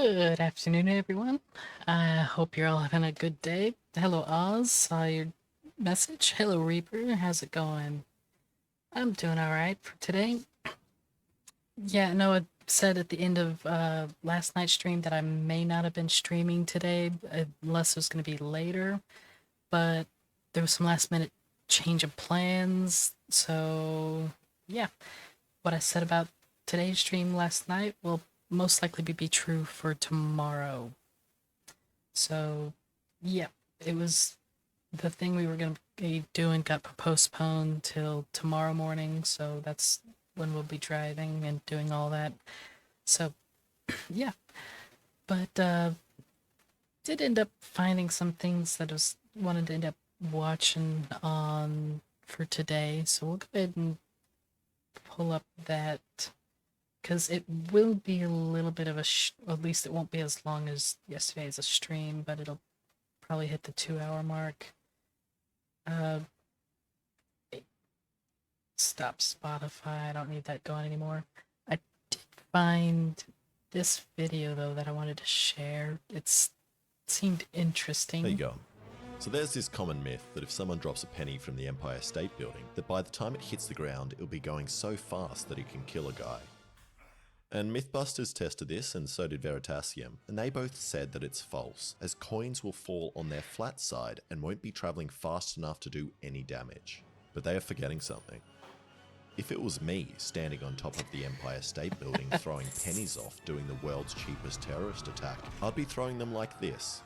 Good afternoon, everyone. I hope you're all having a good day. Hello, Oz. Saw your message. Hello, Reaper. How's it going? I'm doing all right for today. Yeah, no, it said at the end of last night's stream that I may not have been streaming today, unless it was going to be later. But there was some last minute change of plans. So, yeah, what I said about today's stream last night will most likely be true for tomorrow. So, yeah, it was the thing we were going to be doing got postponed till tomorrow morning. So that's when we'll be driving and doing all that. So, yeah, but did end up finding some things that I was wanted to end up watching on for today. So we'll go ahead and pull up that because it will be a little bit of a, at least it won't be as long as yesterday's a stream, but it'll probably hit the 2 hour mark. Uh, Stop Spotify. I don't need that going anymore. I did find this video though that I wanted to share. It seemed interesting. There you go. So there's this common myth that if someone drops a penny from the Empire State Building, that by the time it hits the ground, it'll be going so fast that it can kill a guy. And Mythbusters tested this, and so did Veritasium, and they both said that it's false, as coins will fall on their flat side and won't be travelling fast enough to do any damage. But they are forgetting something. If it was me standing on top of the Empire State Building throwing pennies off doing the world's cheapest terrorist attack, I'd be throwing them like this.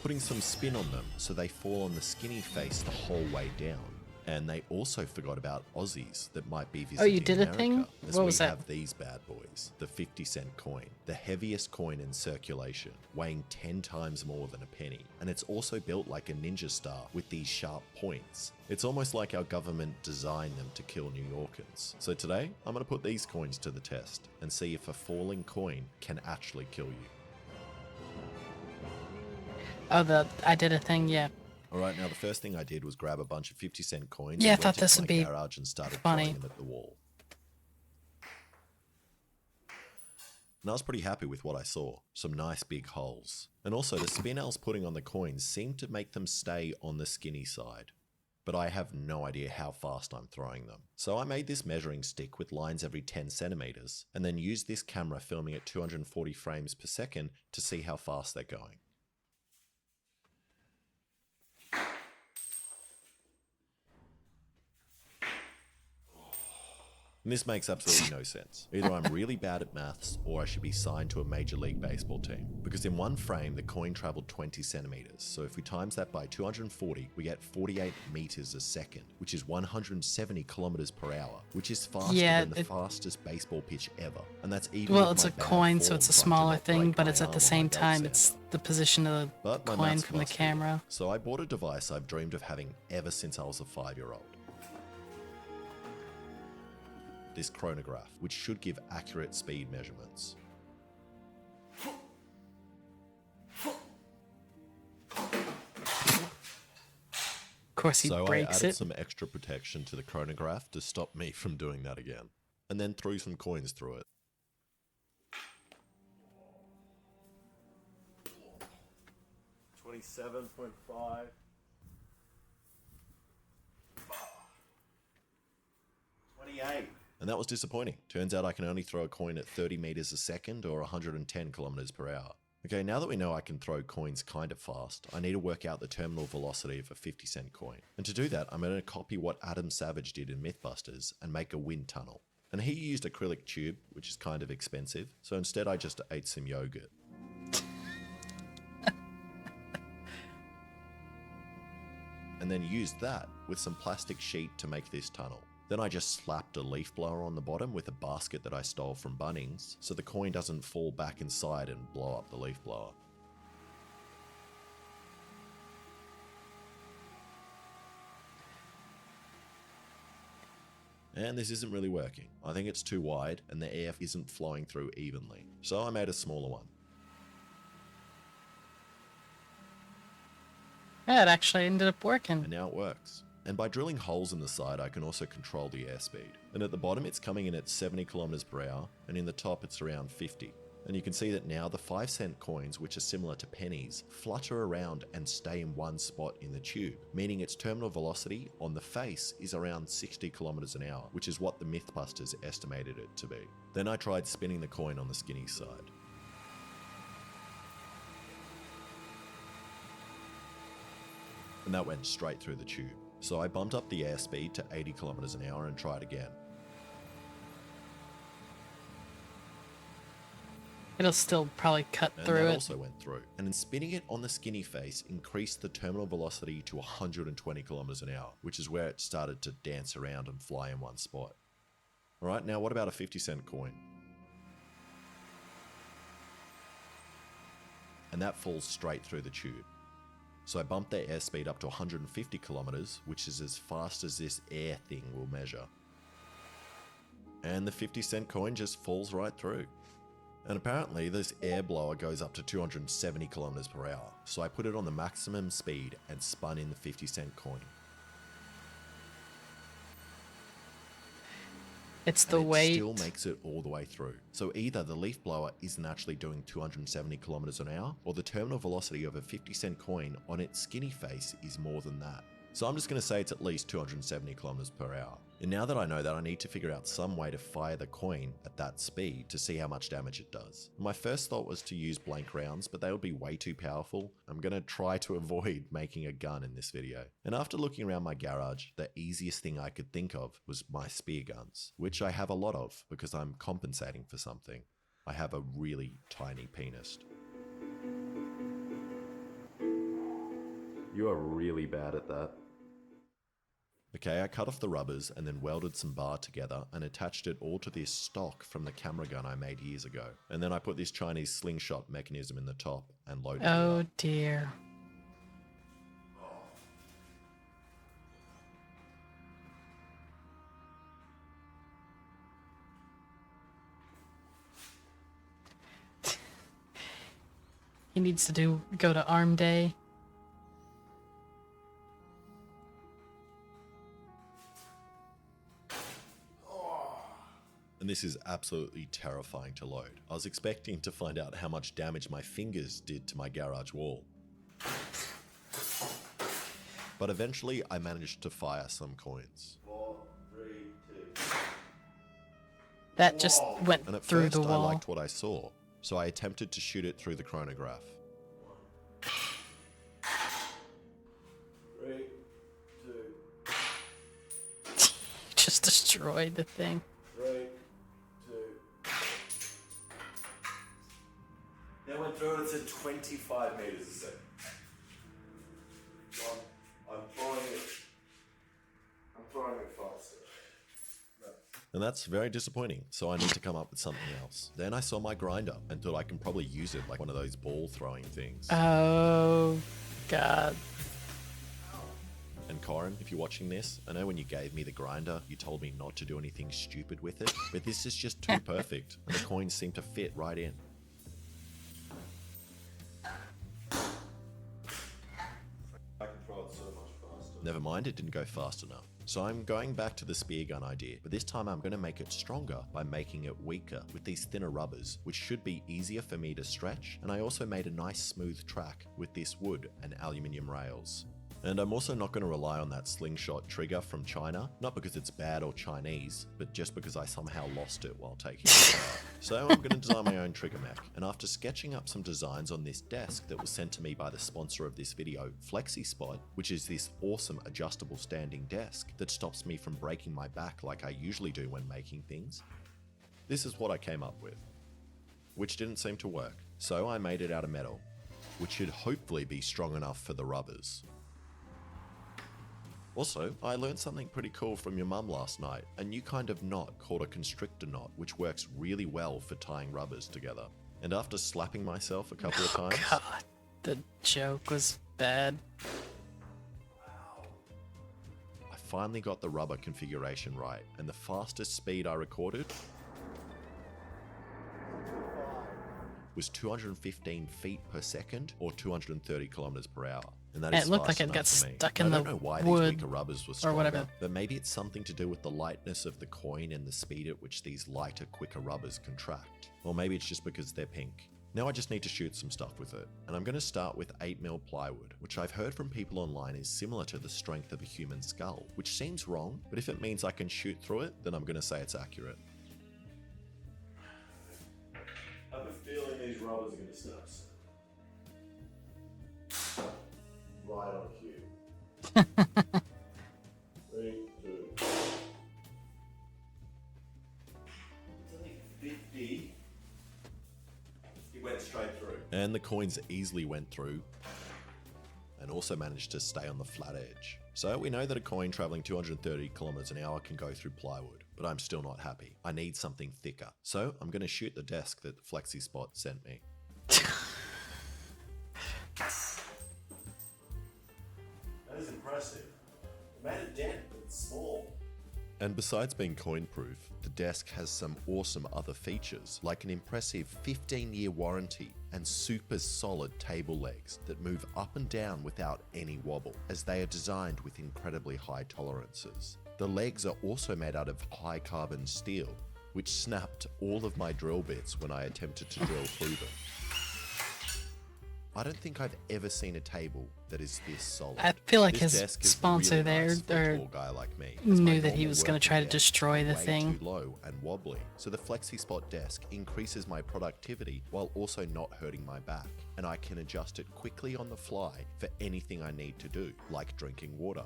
Putting some spin on them so they fall on the skinny face the whole way down. And they also forgot about Aussies that might be visiting you did a America, thing? as What we was that? have these bad boys, the 50-cent coin, the heaviest coin in circulation, weighing 10 times more than a penny. And it's also built like a ninja star with these sharp points. It's almost like our government designed them to kill New Yorkers. So today, I'm going to put these coins to the test and see if a falling coin can actually kill you. Oh, I did a thing, yeah. Alright, now the first thing I did was grab a bunch of 50-cent coins Yeah, I and thought went this into would my be garage and started funny. throwing them at the wall. And I was pretty happy with what I saw. Some nice big holes. And also the spin I was putting on the coins seemed to make them stay on the skinny side. But I have no idea how fast I'm throwing them. So I made this measuring stick with lines every 10 centimeters, and then used this camera filming at 240 frames per second to see how fast they're going. And this makes absolutely no sense. Either I'm really bad at maths, or I should be signed to a Major League Baseball team. Because in one frame, the coin traveled 20 centimeters. So if we times that by 240, we get 48 meters a second, which is 170 kilometers per hour, which is faster than the fastest baseball pitch ever. And that's even Well, with it's my a bad coin, form so it's a trying to smaller not thing, break but my it's at arm the on same my time, belt it's sander. the position of But the my coin maths from the must be good. camera. So I bought a device I've dreamed of having ever since I was a 5-year-old. This chronograph, which should give accurate speed measurements. Of course, he So I breaks added it. some extra protection to the chronograph to stop me from doing that again, and then threw some coins through it. $27.5. 28. And that was disappointing. Turns out I can only throw a coin at 30 meters a second or 110 kilometers per hour. Okay, now that we know I can throw coins kind of fast, I need to work out the terminal velocity of a 50-cent coin. And to do that, I'm going to copy what Adam Savage did in Mythbusters and make a wind tunnel. And he used acrylic tube, which is kind of expensive, so instead I just ate some yogurt. And then used that with some plastic sheet to make this tunnel. Then I just slapped a leaf blower on the bottom with a basket that I stole from Bunnings, so the coin doesn't fall back inside and blow up the leaf blower. And this isn't really working. I think it's too wide and the air isn't flowing through evenly. So I made a smaller one. Yeah, it actually ended up working. And now it works. And by drilling holes in the side, I can also control the airspeed. And at the bottom, it's coming in at 70 kilometers per hour, and in the top, it's around 50. And you can see that now the 5-cent coins, which are similar to pennies, flutter around and stay in one spot in the tube, meaning its terminal velocity on the face is around 60 kilometers an hour, which is what the Mythbusters estimated it to be. Then I tried spinning the coin on the skinny side. And that went straight through the tube. So I bumped up the airspeed to 80 kilometers an hour and tried again. It'll still probably cut And through that it. also went through. And in spinning it on the skinny face increased the terminal velocity to 120 kilometers an hour, which is where it started to dance around and fly in one spot. Alright, now what about a 50-cent coin? And that falls straight through the tube. So I bumped their airspeed up to 150 kilometers, which is as fast as this air thing will measure. And the 50-cent coin just falls right through. And apparently this air blower goes up to 270 kilometers per hour. So I put it on the maximum speed and spun in the 50-cent coin. It's the And it weight. still makes it all the way through. So either the leaf blower isn't actually doing 270 kilometers an hour, or the terminal velocity of a 50-cent coin on its skinny face is more than that. So I'm just going to say it's at least 270 kilometers per hour. And now that I know that, I need to figure out some way to fire the coin at that speed to see how much damage it does. My first thought was to use blank rounds, but they would be way too powerful. I'm going to try to avoid making a gun in this video. And after looking around my garage, the easiest thing I could think of was my spear guns, which I have a lot of because I'm compensating for something. I have a really tiny penis. You are really bad at that. Okay, I cut off the rubbers and then welded some bar together and attached it all to this stock from the camera gun I made years ago. And then I put this Chinese slingshot mechanism in the top and loaded it Oh up. dear. He needs to go to arm day. And this is absolutely terrifying to load. I was expecting to find out how much damage my fingers did to my garage wall. But eventually I managed to fire some coins. 4, 3, 2. That just went And at through first the I wall. liked what I saw, so I attempted to shoot it through the chronograph. 3, 2. Just destroyed the thing. 3, 2. That went through it at 25 meters a second. I'm throwing it faster. And that's very disappointing, so I need to come up with something else. Then I saw my grinder and thought I can probably use it like one of those ball throwing things. Oh god. And Corin, if you're watching this, I know when you gave me the grinder, you told me not to do anything stupid with it, but this is just too perfect, and the coins seem to fit right in. I can throw it so much faster. Never mind, it didn't go fast enough. So I'm going back to the spear gun idea, but this time I'm going to make it stronger by making it weaker with these thinner rubbers, which should be easier for me to stretch, and I also made a nice smooth track with this wood and aluminium rails. And I'm also not going to rely on that slingshot trigger from China, not because it's bad or Chinese, but just because I somehow lost it while taking it apart. So I'm going to design my own trigger mech, and after sketching up some designs on this desk that was sent to me by the sponsor of this video, FlexiSpot, which is this awesome adjustable standing desk that stops me from breaking my back like I usually do when making things, this is what I came up with, which didn't seem to work. So I made it out of metal, which should hopefully be strong enough for the rubbers. Also, I learned something pretty cool from your mum last night, a new kind of knot called a constrictor knot, which works really well for tying rubbers together. And after slapping myself a couple of times, God, the joke was bad. I finally got the rubber configuration right, and the fastest speed I recorded was 215 feet per second or 230 kilometers per hour. And that And is it looked fast like it got enough for me. stuck And in I the don't know why these wood weaker rubbers were or stronger, whatever. but maybe it's something to do with the lightness of the coin and the speed at which these lighter, quicker rubbers contract. Or maybe it's just because they're pink. Now I just need to shoot some stuff with it, and I'm going to start with 8mm plywood, which I've heard from people online is similar to the strength of a human skull, which seems wrong, but if it means I can shoot through it, then I'm going to say it's accurate. I have a feeling these rubbers are going to start soon. Right on cue. 3, 2. It's only 50. It went straight through. And the coins easily went through and also managed to stay on the flat edge. So we know that a coin traveling 230 kilometers an hour can go through plywood, but I'm still not happy. I need something thicker. So I'm going to shoot the desk that FlexiSpot sent me. That is impressive. It made a dent, but it's small. And besides being coin-proof, the desk has some awesome other features, like an impressive 15-year warranty and super solid table legs that move up and down without any wobble, as they are designed with incredibly high tolerances. The legs are also made out of high-carbon steel, which snapped all of my drill bits when I attempted to drill through them. I don't think I've ever seen a table that is this solid. I feel like This his desk is sponsor really there nice for a or tall guy like me, as my knew that he normal was going to working try to desk destroy is the way thing. too low and wobbly, so the FlexiSpot desk increases my productivity while also not hurting my back, and I can adjust it quickly on the fly for anything I need to do, like drinking water.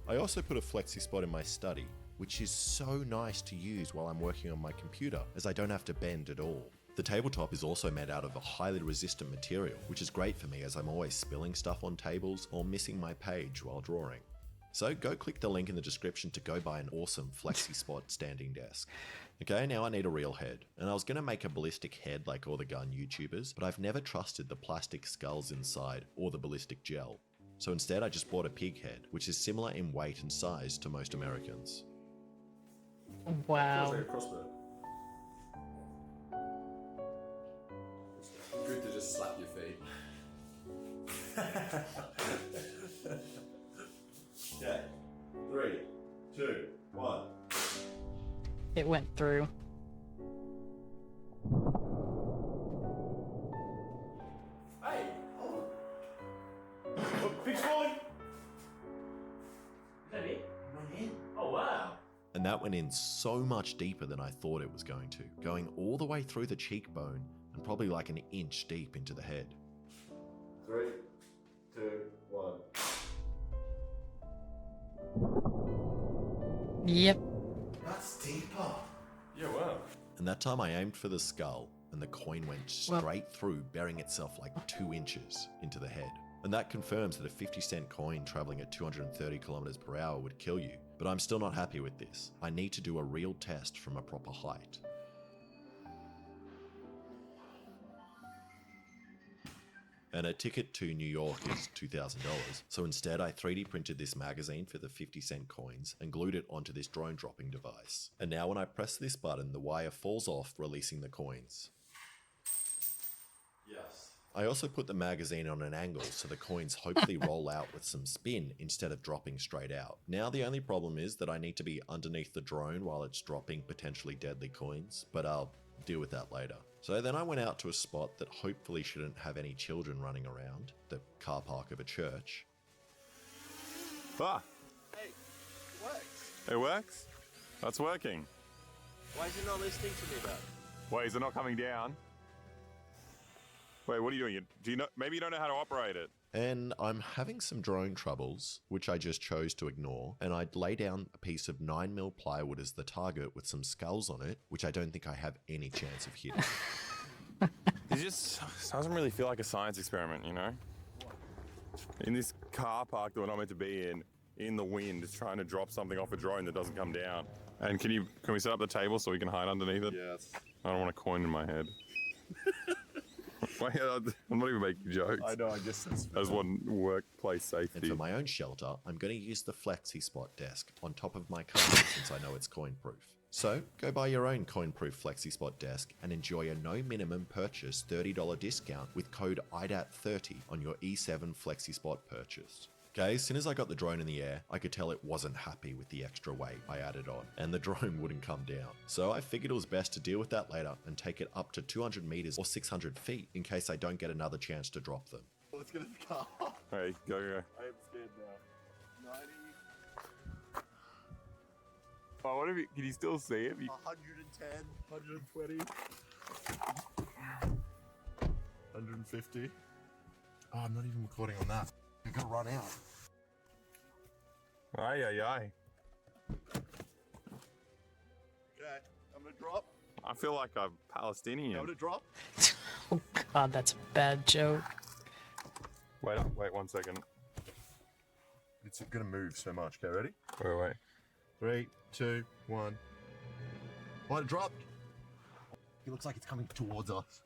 I also put a FlexiSpot in my study, which is so nice to use while I'm working on my computer, as I don't have to bend at all. The tabletop is also made out of a highly resistant material, which is great for me as I'm always spilling stuff on tables or missing my page while drawing. So go click the link in the description to go buy an awesome FlexiSpot standing desk. Okay, now I need a real head. And I was going to make a ballistic head like all the gun YouTubers, but I've never trusted the plastic skulls inside or the ballistic gel. So instead I just bought a pig head, which is similar in weight and size to most Americans. Wow. Feels like a crossbow. Good to just slap your feet. Okay, 3, 2, 1. It went through. Hey! Oh, pig's falling! Is that it? Went in. Oh wow. And that went in so much deeper than I thought it was going to, going all the way through the cheekbone and probably like an inch deep into the head. 3, 2, 1. Yep. That's deeper. Yeah, wow. And that time I aimed for the skull and the coin went Well- straight through, burying itself like 2 inches into the head. And that confirms that a 50-cent coin traveling at 230 kilometers per hour would kill you. But I'm still not happy with this. I need to do a real test from a proper height. And a ticket to New York is $2,000. So instead I 3D printed this magazine for the 50-cent coins and glued it onto this drone dropping device. And now when I press this button, the wire falls off, releasing the coins. Yes. I also put the magazine on an angle so the coins hopefully roll out with some spin instead of dropping straight out. Now the only problem is that I need to be underneath the drone while it's dropping potentially deadly coins, but I'll deal with that later. So then I went out to a spot that hopefully shouldn't have any children running around, the car park of a church. Ah, Hey, it works. it works? That's working. Why is it not listening to me though? Wait, is it not coming down? Wait, what are you doing? Do you know? Maybe you don't know how to operate it. And I'm having some drone troubles, which I just chose to ignore, and I'd lay down a piece of 9mm plywood as the target with some skulls on it, which I don't think I have any chance of hitting. It just doesn't really feel like a science experiment, you know? In this car park that we're not meant to be in the wind, just trying to drop something off a drone that doesn't come down. And can we set up the table so we can hide underneath it? Yes. I don't want a coin in my head. Wait, I'm not even making jokes. I know, I guess that's As one workplace And safety. for my own shelter, I'm going to use the Flexi Spot desk on top of my car since I know it's coin proof. So, go buy your own coin proof Flexi Spot desk and enjoy a no minimum purchase $30 discount with code IDAT30 on your E7 Flexi Spot purchase. Okay, as soon as I got the drone in the air, I could tell it wasn't happy with the extra weight I added on, and the drone wouldn't come down. So I figured it was best to deal with that later and take it up to 200 meters or 600 feet in case I don't get another chance to drop them. Let's get in the car. Hey, go. I am scared now. 90, Oh, what if you, can you still see it? 110, 120, 150. Oh, I'm not even recording on that. I'm gonna run out. Aye, aye, aye. Okay, I'm gonna drop. I feel like I'm Palestinian. I'm gonna drop. Oh god, that's a bad joke. Wait 1 second. It's gonna move so much. Okay, ready? Wait. 3, 2, 1. Oh, it dropped. It looks like it's coming towards us.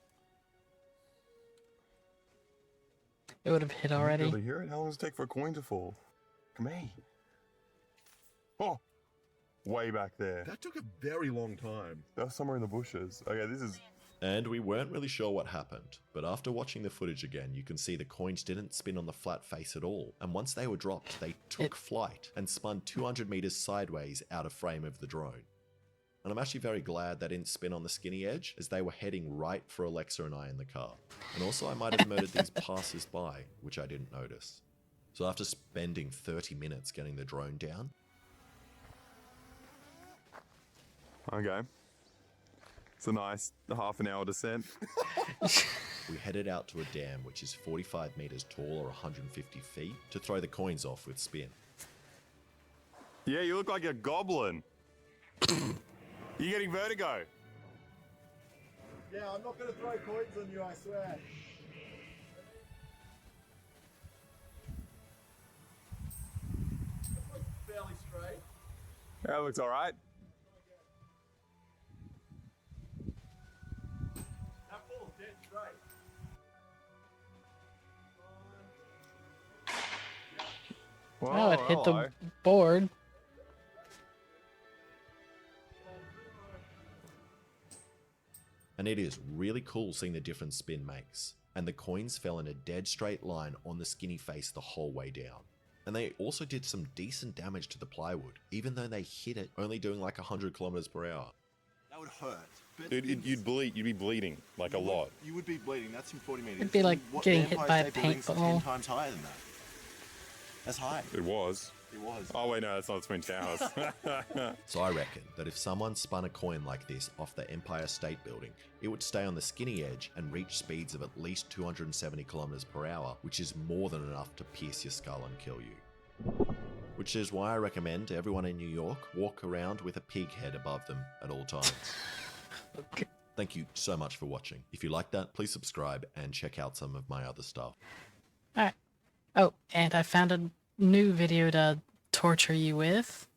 It would have hit Be already. able to hear it? How long does it take for a coin to fall? Come here. Oh, way back there. That took a very long time. That was somewhere in the bushes. Okay, this is... And we weren't really sure what happened, but after watching the footage again, you can see the coins didn't spin on the flat face at all, and once they were dropped, they took flight and spun 200 meters sideways out of frame of the drone. And I'm actually very glad they didn't spin on the skinny edge, as they were heading right for Alexa and I in the car. And also I might have murdered these passers-by, which I didn't notice. So after spending 30 minutes getting the drone down, Okay. It's a nice half an hour descent. we headed out to a dam which is 45 meters tall or 150 feet to throw the coins off with spin. Yeah, you look like a goblin. You're getting vertigo. Yeah, I'm not gonna throw coins on you, I swear. That looks fairly straight. That looks all right. That falls dead straight. Oh, it hit hello. the board. And it is really cool seeing the difference spin makes. And the coins fell in a dead straight line on the skinny face the whole way down. And they also did some decent damage to the plywood, even though they hit it only doing like 100 kilometers per hour. That would hurt. But You'd bleed. You'd be bleeding like a lot. You would be bleeding. That's from 40 meters. It'd be like What, getting the hit Empire by a State Building's paintball. 10 times higher than that. That's high. It was. It was. Oh wait, no, that's not the Twin Towers. So I reckon that if someone spun a coin like this off the Empire State Building, it would stay on the skinny edge and reach speeds of at least 270 kilometers per hour, which is more than enough to pierce your skull and kill you. Which is why I recommend everyone in New York walk around with a pig head above them at all times. Okay. Thank you so much for watching. If you like that, please subscribe and check out some of my other stuff. Alright. Oh, and I found a new video to torture you with.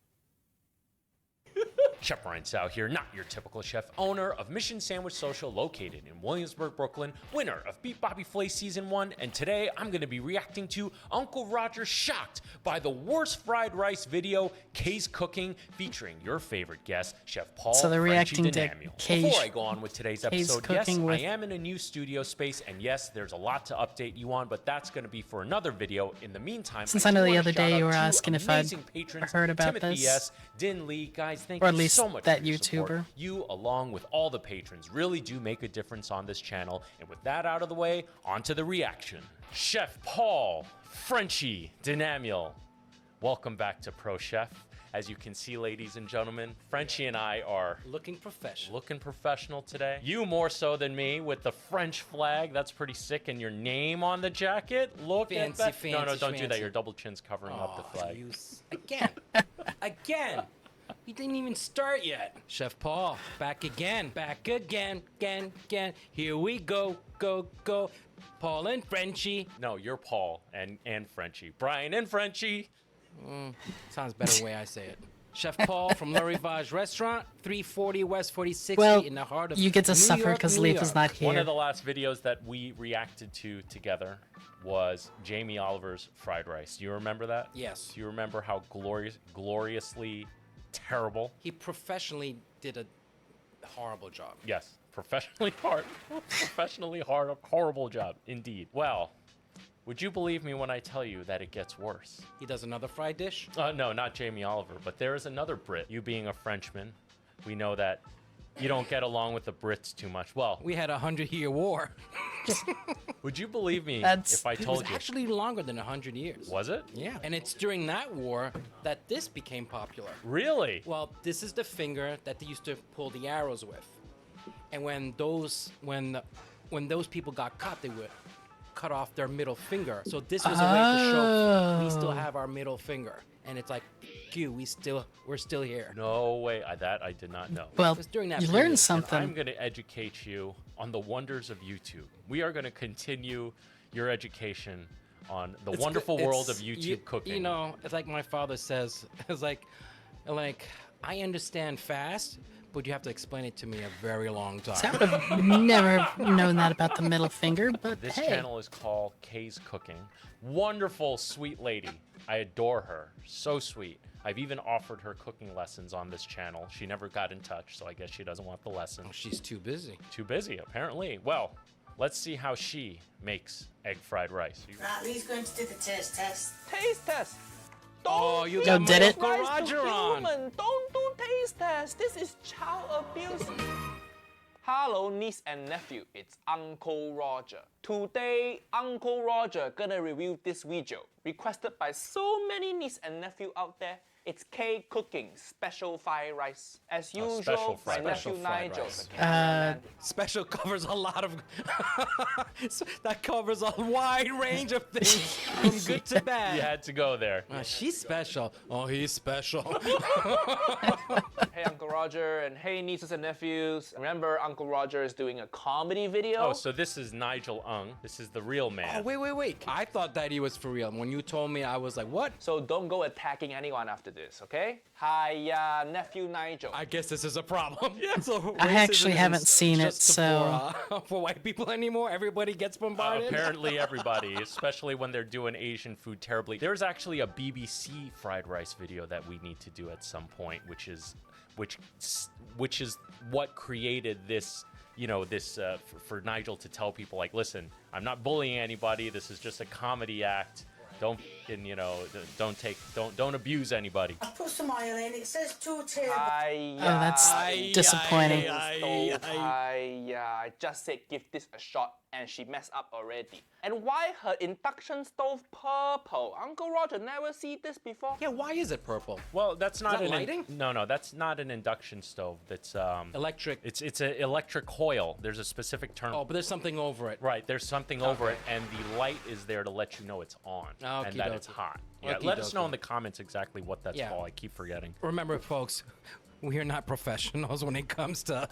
Chef Ryan Sau here, not your typical chef, owner of Mission Sandwich Social located in Williamsburg, Brooklyn, winner of Beat Bobby Flay Season 1, and today I'm going to be reacting to Uncle Roger shocked by the worst fried rice video, Kay's Cooking, featuring your favorite guest, Chef Paul So they're Frenchie reacting to Denamiel. Kay's- Before I go on with today's Kay's episode, yes, Cooking I with- am in a new studio space, and yes, there's a lot to update you on, but that's going to be for another video. In the meantime, Since I know do the wanna other shout day out you were two asking if I'd amazing patrons, heard about Timothy this. S., Din Lee, guys, thank Or at you least so much that for your support. YouTuber. You, along with all the patrons, really do make a difference on this channel. And with that out of the way, on to the reaction. Chef Paul Frenchie Denamiel, welcome back to Pro Chef. As you can see, ladies and gentlemen, Frenchie and I are Looking professional. looking professional today. You more so than me with the French flag. That's pretty sick. And your name on the jacket. Look Fancy, at that. No, fancy, don't do that. fancy. Your double chin's covering up the flag. Again. Again. We didn't even start yet. Chef Paul, back again. Back again. Again. Here we go. Go. Paul and Frenchie. No, you're Paul and Frenchie. Brian and Frenchie. Sounds better the way I say it. Chef Paul from Moi-Voss Restaurant, 340 West 46th Well, Street in the heart of you get to New suffer York, because New Leaf York. is not here. One of the last videos that we reacted to together was Jamie Oliver's fried rice. Do you remember that? Yes. Do you remember how gloriously terrible? He professionally did a horrible job. Yes, professionally horrible job indeed. Well, would you believe me when I tell you that it gets worse? He does another fried dish. No, not Jamie Oliver, but there is another Brit. You being a Frenchman, we know that you don't get along with the Brits too much. Well, We had a 100-year war. would you believe me That's- if I It was told you? actually longer than 100 years. Was it? Yeah. And it's during that war that this became popular. Really? Well, this is the finger that they used to pull the arrows with. And when those people got caught, they would cut off their middle finger. So this was a way to show we still have our middle finger. And it's like, Q, we're still here. No way. That I did not know. Well, It was during that you period. learned And something. I'm going to educate you on the wonders of YouTube. We are going to continue your education on the It's wonderful good- world of it's- YouTube cooking. You know, it's like my father says, it's like I understand fast, but you have to explain it to me a very long time. I would have never known that about the middle finger, but This hey. channel is called Kay's Cooking. Wonderful, sweet lady. I adore her. So sweet. I've even offered her cooking lessons on this channel. She never got in touch, so I guess she doesn't want the lesson. She's too busy. Too busy, apparently. Well, let's see how she makes egg fried rice. Right, Lee's going to do the taste test. Taste test. Oh, you Joe got did it. Uncle Rice to Roger on. human. Don't do taste test. This is child abuse. Hello, niece and nephew. It's Uncle Roger. Today, Uncle Roger gonna review this video requested by so many niece and nephew out there. It's K Cooking Special Fried Rice. As special usual, my fried nephew rice. Fried Nigel, rice. the cameraman, Special covers a lot of. That covers a wide range of things, from good to bad. You had to go there. She's special. Oh, he's special. Hey Uncle Roger, and hey nieces and nephews. Remember Uncle Roger is doing a comedy video? Oh, so this is Nigel Ung. This is the real man. Oh, wait. I thought that he was for real. When you told me, I was like, what? So don't go attacking anyone after this, okay? Hi, nephew Nigel. I guess this is a problem. Yeah. So I actually racism haven't isn't seen it, just so- for white people anymore. Everybody gets bombarded. Apparently everybody, especially when they're doing Asian food terribly. There's actually a BBC fried rice video that we need to do at some point, which is what created this, for Nigel to tell people like, listen, I'm not bullying anybody. This is just a comedy act. Don't don't abuse anybody. I put some oil in. It says 2 tablespoons. Oh, that's disappointing. I just said give this a shot and she messed up already. And why her induction stove purple? Uncle Roger never see this before. Yeah, why is it purple? Well, that's not that lighting? No, that's not an induction stove. That's Electric. It's an electric coil. There's a specific term. Oh, but there's something over it. Right, there's something over it, and the light is there to let you know it's on and that it's Okey-dokey. hot. Yeah, let us know Okey-dokey. in the comments exactly what that's Yeah. called. I keep forgetting. Remember, folks, we are not professionals when it comes to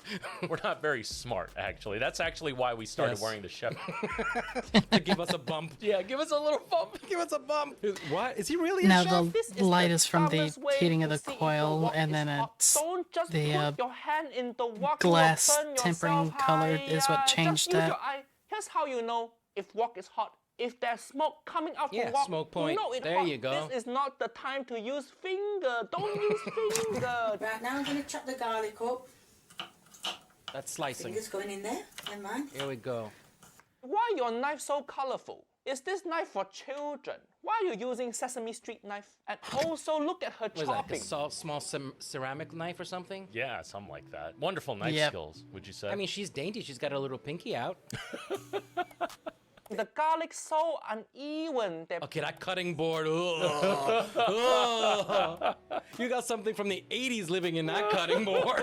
We're not very smart, actually. That's actually why we started Yes. wearing the chef. to give us a bump. Yeah, give us a little bump. Give us a bump. What? Is he really Now a chef? This the light is from the dumbest way heating of to the see if coil, the wok and is then hot. it's Don't just the put your hand in the wok, you will glass burn tempering yourself. color is what Just changed use that. your eye. Here's how you know if wok is hot. If there's smoke coming out Yeah, from wok, smoke point. you know it's There hot. you go. This is not the time to use finger. Don't use finger. Right, now I'm going to chop the garlic up. That's slicing. Fingers going in there. Never mind. Here we go. Why your knife so colorful? Is this knife for children? Why are you using Sesame Street knife? And also look at her What is that? Like chopping. a small ceramic knife or something? Yeah, something like that. Wonderful knife Yep. skills, would you say? I mean, she's dainty. She's got her little pinky out. The garlic so uneven. That Okay, that cutting board. Ugh. Ugh. You got something from the 80s living in that cutting board.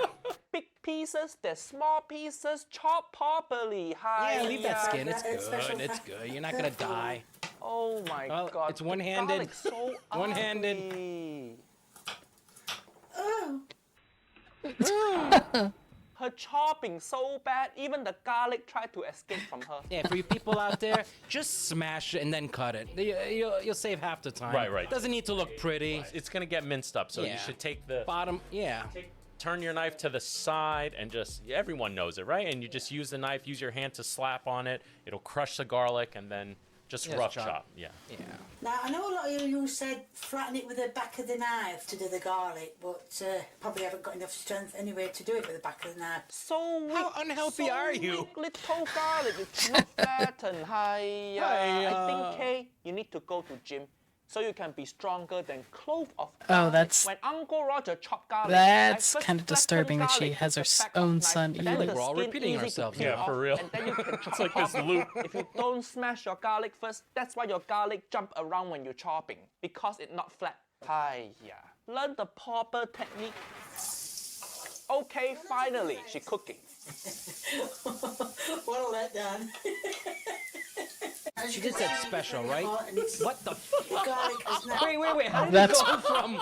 big pieces, the small pieces, chopped properly. Yeah, leave that skin. It's It's special good. It's fa- good. You're not gonna die. Oh my Well, god. it's the one-handed. garlic so One-handed. ugly. her chopping so bad, even the garlic tried to escape from her. Yeah, for you people out there, just smash it and then cut it. You'll save half the time. Right. Doesn't need to look pretty. It's gonna get minced up, so you Yeah. should take the Bottom, yeah. turn your knife to the side and just, everyone knows it, right? And you just use the knife, use your hand to slap on it. It'll crush the garlic and then just Yes, rough chop. chop. Yeah. Yeah. Now, I know a lot of you said flatten it with the back of the knife to do the garlic, but probably haven't got enough strength anyway to do it with the back of the knife. So weak. How unhealthy so are you? Weak, little garlic, you cannot flatten. I think, Kay, you need to go to gym so you can be stronger than clove of garlic. that's- When Uncle Roger chopped garlic, That's I first kinda disturbing that she flattened has her garlic with the back own of son knife, then eating. the We're all skin repeating easy to ourselves peel here. off, For real. And then you can chop It's like it off. this loop. If you don't smash your garlic first, that's why your garlic jump around when you're chopping, because it's not flat. Hiya. Learn the proper technique. Okay, finally, she's cooking. What a letdown. She did that special, right? What the The garlic is now... Wait. How did That's- it go from...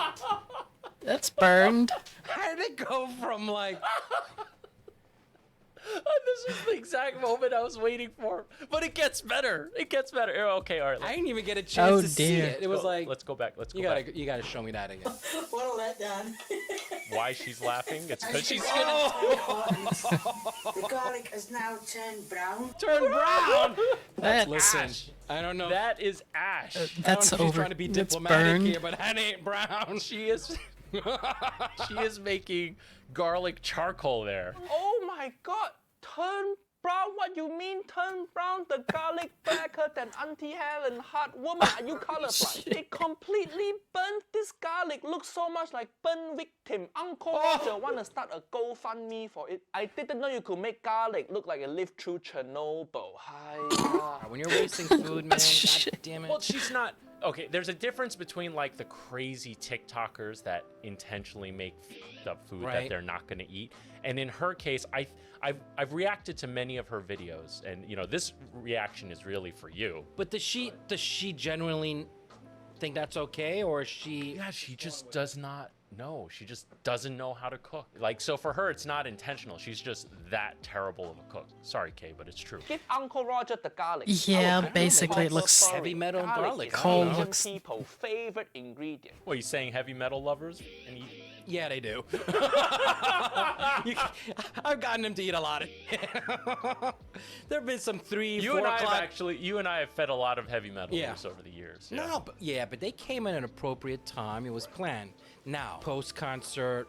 That's burned. How did it go from, like... This is the exact moment I was waiting for. But it gets better. It gets better. Okay, all right. I didn't even get a chance Oh, to see dear. it. It was like... Let's go back. Let's go You back. gotta show me that again. What a letdown. Why she's laughing? It's because she's The garlic has now turned brown. Turn brown! That, Listen, ash. I don't know. That is ash. I don't that's know if she's over. trying to be That's diplomatic burned. here, but that ain't brown. She is. She is making garlic charcoal there. Oh my god, turn brown? What you mean turn brown? The garlic blacker than Auntie Helen hot woman. Are you colorblind? They completely burnt this garlic. Looks so much like burn victim. Uncle Roger wanna start a GoFundMe for it. I didn't know you could make garlic look like it lived through Chernobyl. Hi. When you're wasting food, man, god damn it. Well, she's not. Okay, there's a difference between like the crazy TikTokers that intentionally make fucked up food that Right. they're not going to eat, and in her case, I've reacted to many of her videos, and you know this reaction is really for you. But does she genuinely think that's okay, or is she? Yeah, she just does not know. She just doesn't know how to cook. Like, so for her, it's not intentional. She's just that terrible of a cook. Sorry, Kay, but it's true. Give Uncle Roger the garlic. Yeah, Our basically it proper looks story. heavy metal garlic. Is Cold Asian looks- people's favorite ingredient. What, you saying heavy metal lovers? And eat? Yeah, they do. I've gotten them to eat a lot of it. There have been some 3, 4 You and I have o'clock. actually, you and I have fed a lot of heavy metal Yeah. over the years. No, but they came at an appropriate time. It was planned. Now, post-concert,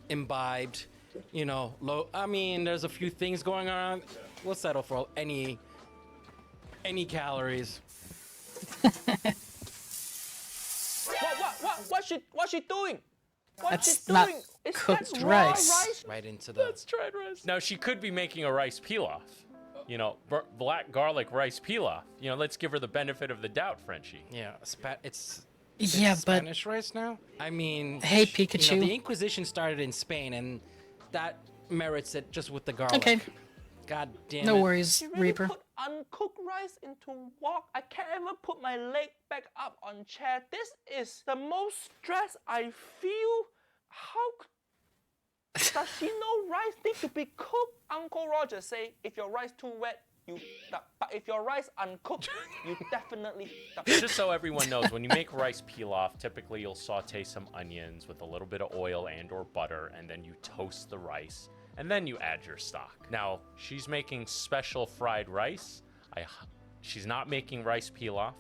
imbibed, you know, low. I mean, there's a few things going on. We'll settle for any calories. What's she doing? What's That's she not doing? Is cooked that raw rice. Right into the. That's tried rice. Now she could be making a rice pilaf. You know, black garlic rice pilaf. You know, let's give her the benefit of the doubt, Frenchie. Yeah, it's Yeah, but Spanish rice now. I mean, Hey, You Pikachu. know, the Inquisition started in Spain, and that merits it just with the garlic. Okay. God damn no it. worries, You really Reaper. put uncooked rice into wok? I can't even put my leg back up on chair. This is the most stress I feel. How does she know rice need to be cooked? Uncle Roger say if your rice too wet, you but if your rice uncooked, you definitely Just so everyone knows, when you make rice pilaf, typically you'll saute some onions with a little bit of oil and or butter, and then you toast the rice, and then you add your stock. Now, she's making special fried rice. She's not making rice pilaf,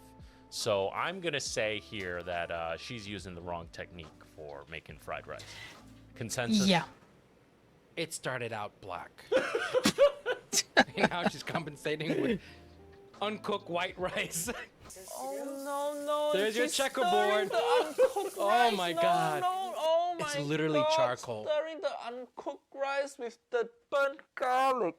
so I'm gonna say here that she's using the wrong technique for making fried rice. Consensus? Yeah. It started out black. Now she's compensating with uncooked white rice. Oh no! There's your she's checkerboard. stirring the uncooked Oh rice. my No, God. No, oh my It's literally God. charcoal. Stirring the uncooked rice with the burnt garlic.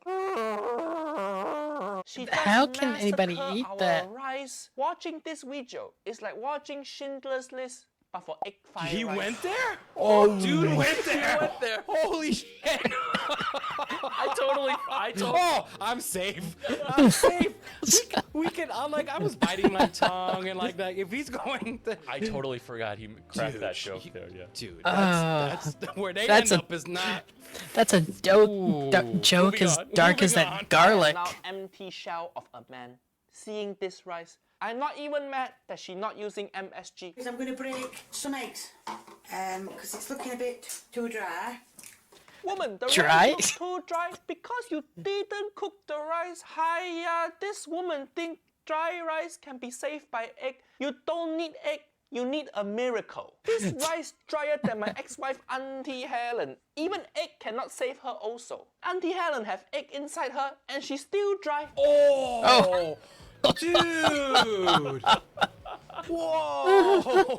She just How can anybody massacred eat our that? rice. Watching this video is like watching Schindler's List, but for egg fried He rice. went there? Oh, Dude went there. Went there. Holy shit. I totally. Oh, I'm safe. I'm safe. We can. I was biting my tongue and like that. If he's going, I totally forgot he cracked that joke there. Yeah. dude, that's where they that's end a- up is not. That's a joke moving as on. dark as Moving that on. garlic. Now empty shell of a man. Seeing this rice, I'm not even mad that she's not using MSG. I'm going to break some eggs because it's looking a bit too dry. Woman, the Dry? rice looks too dry because you didn't cook the rice. Hiya, this woman think dry rice can be saved by egg. You don't need egg. You need a miracle. This rice drier than my ex-wife Auntie Helen. Even egg cannot save her also. Auntie Helen have egg inside her and she's still dry. Oh, dude! Whoa!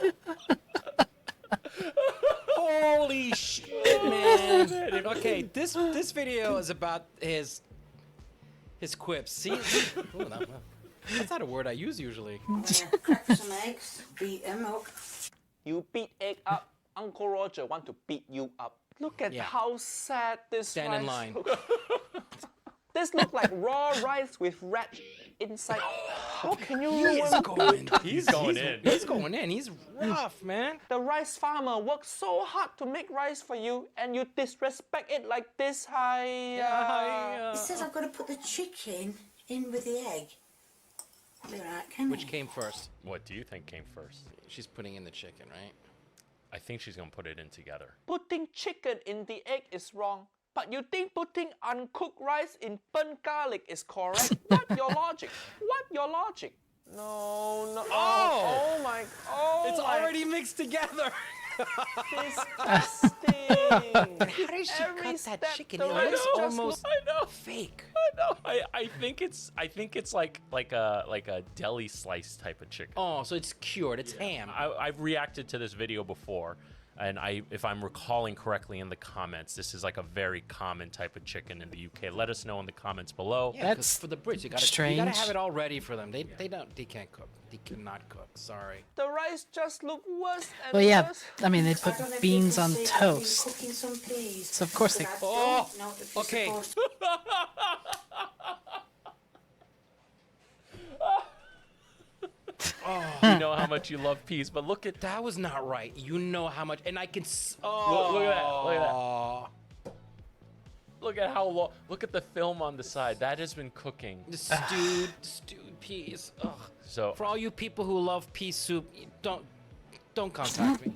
Holy shit, man! Okay, this video is about his quips. See, ooh, no. That's not a word I use usually. I'm going to crack some eggs, beat them up. You beat egg up. Uncle Roger want to beat you up. Look at Yeah. how sad this Stand rice in line. looks. This looks like raw rice with rat inside. How can you ruin He's going in. He's going in. He's rough, man. The rice farmer worked so hard to make rice for you and you disrespect it like this. It says I've got to put the chicken in with the egg. Be right, can Which I? came first? What do you think came first? She's putting in the chicken, right? I think she's gonna put it in together. Putting chicken in the egg is wrong. But you think putting uncooked rice in burnt garlic is correct? What your logic? What your logic? No, no. Oh! Oh my. Oh It's my. already mixed together. Disgusting. How did she Every cut that step chicken? the It rice looks just almost I know. fake. No, I think it's like a deli slice type of chicken. Oh, so it's cured. It's ham. I've reacted to this video before, and if I'm recalling correctly in the comments, this is like a very common type of chicken in the UK. Let us know in the comments below. Yeah, 'cause That's for the Brits. You gotta strange. have it all ready for them. They can't cook. They cannot cook. Sorry. The rice just look worse and Well, yeah. worse. I mean, they I put don't know if beans you can on see, but I've been toast. cooking some peas. So of course they. But I Oh, don't know if you're okay. supposed You know how much you love peas, but look at That was not right. You know how much, and I can. Look at that, look at that. Look at how long. Look at the film on the side. That has been cooking. The stewed peas. Ugh. So For all you people who love pea soup, don't contact me.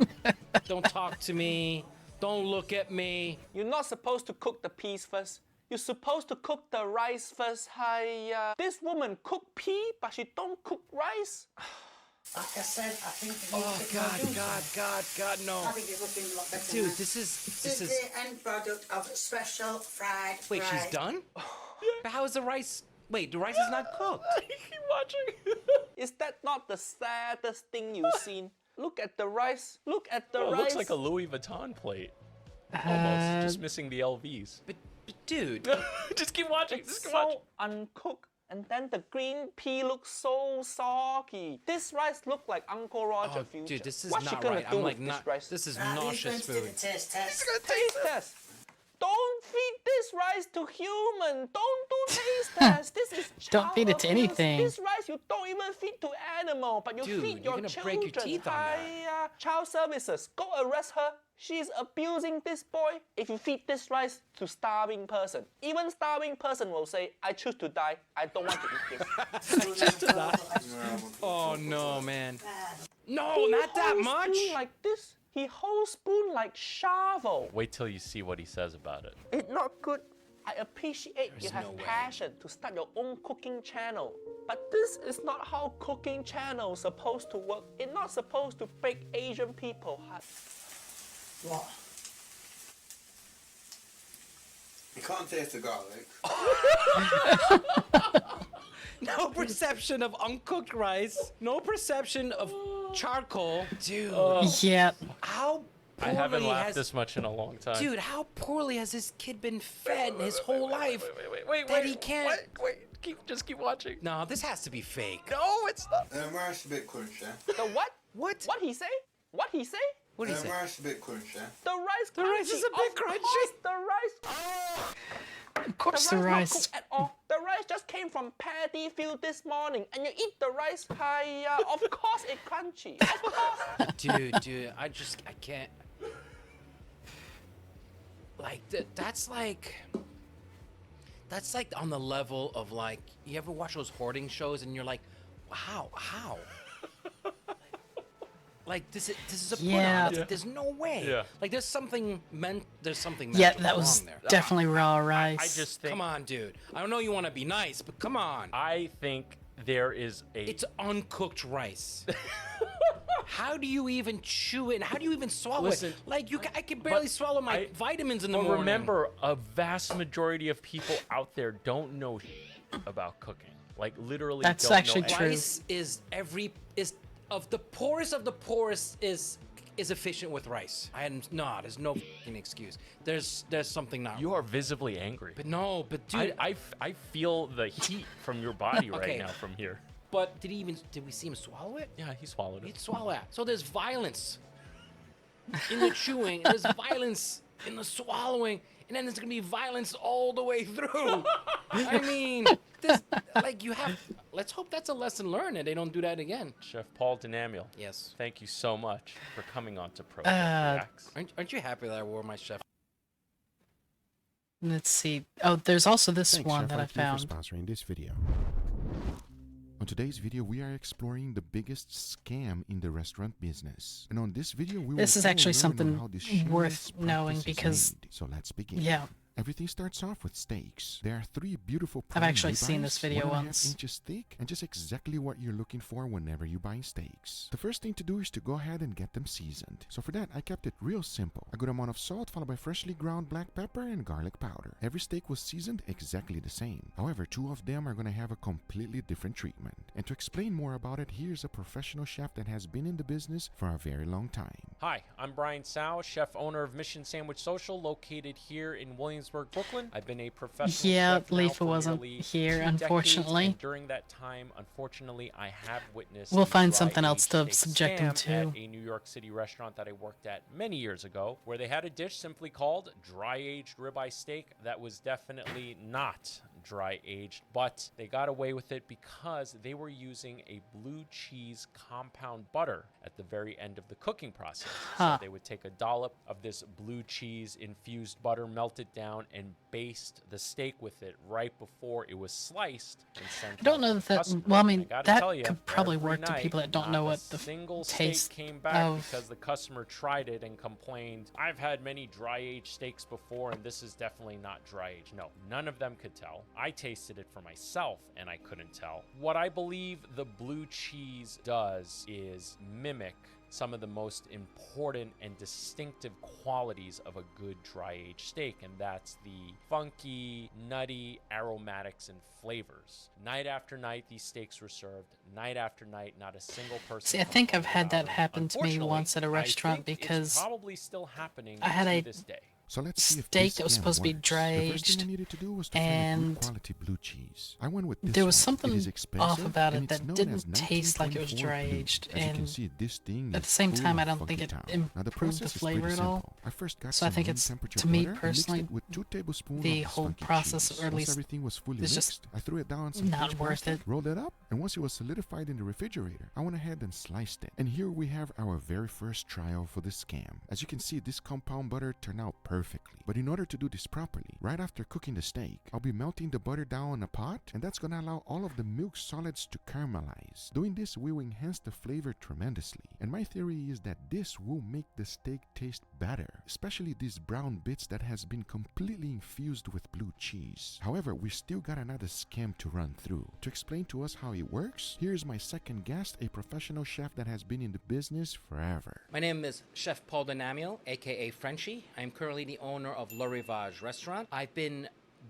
Don't talk to me. Don't look at me. You're not supposed to cook the peas first. You're supposed to cook the rice first. Hiya. This woman cook pea, but she don't cook rice. Like I said, I think it Oh needs to God, go down. God, no. I think it's looking a lot better Dude, now. this This is. is the end product of special fried Wait, rice. she's done? But how is the rice? Wait, the rice is not cooked. keep watching. Is that not the saddest thing you've seen? Look at the rice. Look at the Oh, it rice. looks like a Louis Vuitton plate. Almost, just missing the LVs. But dude, Just keep watching. Just keep so watching. uncooked. And then the green pea looks so soggy. This rice look like Uncle Roger oh, future. dude, this is what not she gonna right. do I'm like with not. this rice? This is Right, nauseous he's going to do food. the taste test. Taste test. Don't feed this rice to human. Don't do taste test. This is Don't feed it to child abuse. anything. This rice you don't even feed to animal, but you Dude, feed you're your gonna children. break your teeth on that. Hiya. Child services, go arrest her. She's abusing this boy. If you feed this rice to starving person, even starving person will say, "I choose to die. I don't want to eat this." Oh no, man. He No, not that holds much. spoon like this. He holds spoon like shovel. Wait till you see what he says about it. It's not good. I appreciate you There's have no way. passion to start your own cooking channel. But this is not how cooking channel supposed to work. It's not supposed to break Asian people heart. What? You can't taste the garlic. No perception of uncooked rice. No perception of charcoal. Dude, Yeah. how I poorly haven't laughed has this much in a long time. dude? How poorly has this kid been fed his whole life? wait, that he can't- Wait, just keep watching. No, this has to be fake. No, it's not. Rice a bit crunchy. The what? What? What he say? What he say? What do you say? Rice a bit crunchy. The rice. The rice is a bit Of crunchy. course, the rice. Of course the the rice rice. not cooked at all. The rice just came from paddy field this morning, and you eat the rice. Hiya, of course it's crunchy. Of course. Dude, I can't. Like, that's like on the level of like, you ever watch those hoarding shows and you're like, how? Like this is a put Yeah. on. It's like, there's no way. Yeah. Like there's something Yeah, that was wrong there. definitely raw rice. I just think Come on, dude. I don't know you want to be nice, but come on. I think there is a It's uncooked rice. How do you even chew it? How do you even swallow Listen, it? Like I can barely swallow my vitamins in the morning. Remember, a vast majority of people out there don't know about cooking. Like literally, That's don't actually know true. Rice is of the poorest is efficient with rice. There's no fucking excuse. There's something not. You are visibly angry. But no, but dude. I feel the heat from your body Okay. right now from here. But did we see him swallow it? Yeah, he swallowed He'd it. swallow that. So there's violence in the chewing. There's violence in the swallowing, and then there's gonna be violence all the way through. I mean, let's hope that's a lesson learned and they don't do that again. Chef Paul Denamiel. Yes. Thank you so much for coming on to Pro Reacts. Aren't you happy that I wore my chef? Let's see. Oh, there's also this Thanks, one Chef that I IQ, found. for sponsoring this video. On today's video, we are exploring the biggest scam in the restaurant business. And on this video, we This will is all actually learn on something how this shameless worth knowing practice is because- made. So let's begin. Yeah. Everything starts off with steaks. There are 3 beautiful I've prime actually seen ribeyes, this video 1.5 once. inches thick, and just exactly what you're looking for whenever you buy steaks. The first thing to do is to go ahead and get them seasoned. So for that, I kept it real simple. A good amount of salt followed by freshly ground black pepper and garlic powder. Every steak was seasoned exactly the same. However, 2 of them are going to have a completely different treatment. And to explain more about it, here's a professional chef that has been in the business for a very long time. Hi, I'm Brian Sau, chef owner of Mission Sandwich Social, located here in Williamsburg, Brooklyn. I've been a professional Yeah, chef now Leafa for wasn't nearly here, 2 decades, unfortunately. and during that time, unfortunately, I have witnessed We'll the find dry something else aged to steak subject him scam to. at a New York City restaurant that I worked at many years ago, where they had a dish simply called dry-aged ribeye steak that was definitely not dry-aged, but they got away with it because they were using a blue cheese compound butter at the very end of the cooking process. Huh. So they would take a dollop of this blue cheese infused butter, melt it down, and baste the steak with it right before it was sliced and sent I don't out know to that the that. customer. Well, I And mean, gotta that tell ya, could probably every work to night, people that don't not know a what the single taste steak came back of. because the customer tried it and complained, I've had many dry-aged steaks before and this is definitely not dry-aged. No, none of them could tell. I tasted it for myself and I couldn't tell. What I believe the blue cheese does is mimic some of the most important and distinctive qualities of a good dry-aged steak, and that's the funky, nutty aromatics and flavors. Night after night, these steaks were served. Night after night, not a single person. See, I think I've had that complained about them. happen to me Unfortunately, once at a I restaurant think it's because probably still happening I had to a this day. So let's see if steak this that was scam supposed to be works. dry The first thing I aged, needed to do was to find a and good quality blue cheese. I went with this there was one. something It is off expensive, about and it it's that known didn't as taste like it was 1924 dry blue. aged, As you can and see, this thing at is the same full time, I of don't funky think it town. Now, the improved the process is flavor pretty at all. simple. I first got So I some think room it's, temperature to me butter and mixed personally, it with 2 tablespoons the of this whole funky process, cheese. or at Once least everything was fully it's mixed, just I threw it down on some not fridge worth plastic, it. rolled it up, and once it was solidified in the refrigerator, I went ahead and sliced it. And here we have our very first trial for the scam. As you can see, this compound butter turned out perfectly. But in order to do this properly, right after cooking the steak, I'll be melting the butter down in a pot, and that's gonna allow all of the milk solids to caramelize. Doing this will enhance the flavor tremendously. And my theory is that this will make the steak taste better, especially these brown bits that has been completely infused with blue cheese. However, we still got another scam to run through. To explain to us how it works, here's my second guest, a professional chef that has been in the business forever. My name is Chef Paul Denamiel, aka Frenchie. I am currently the owner of Moi-Voss restaurant. I've been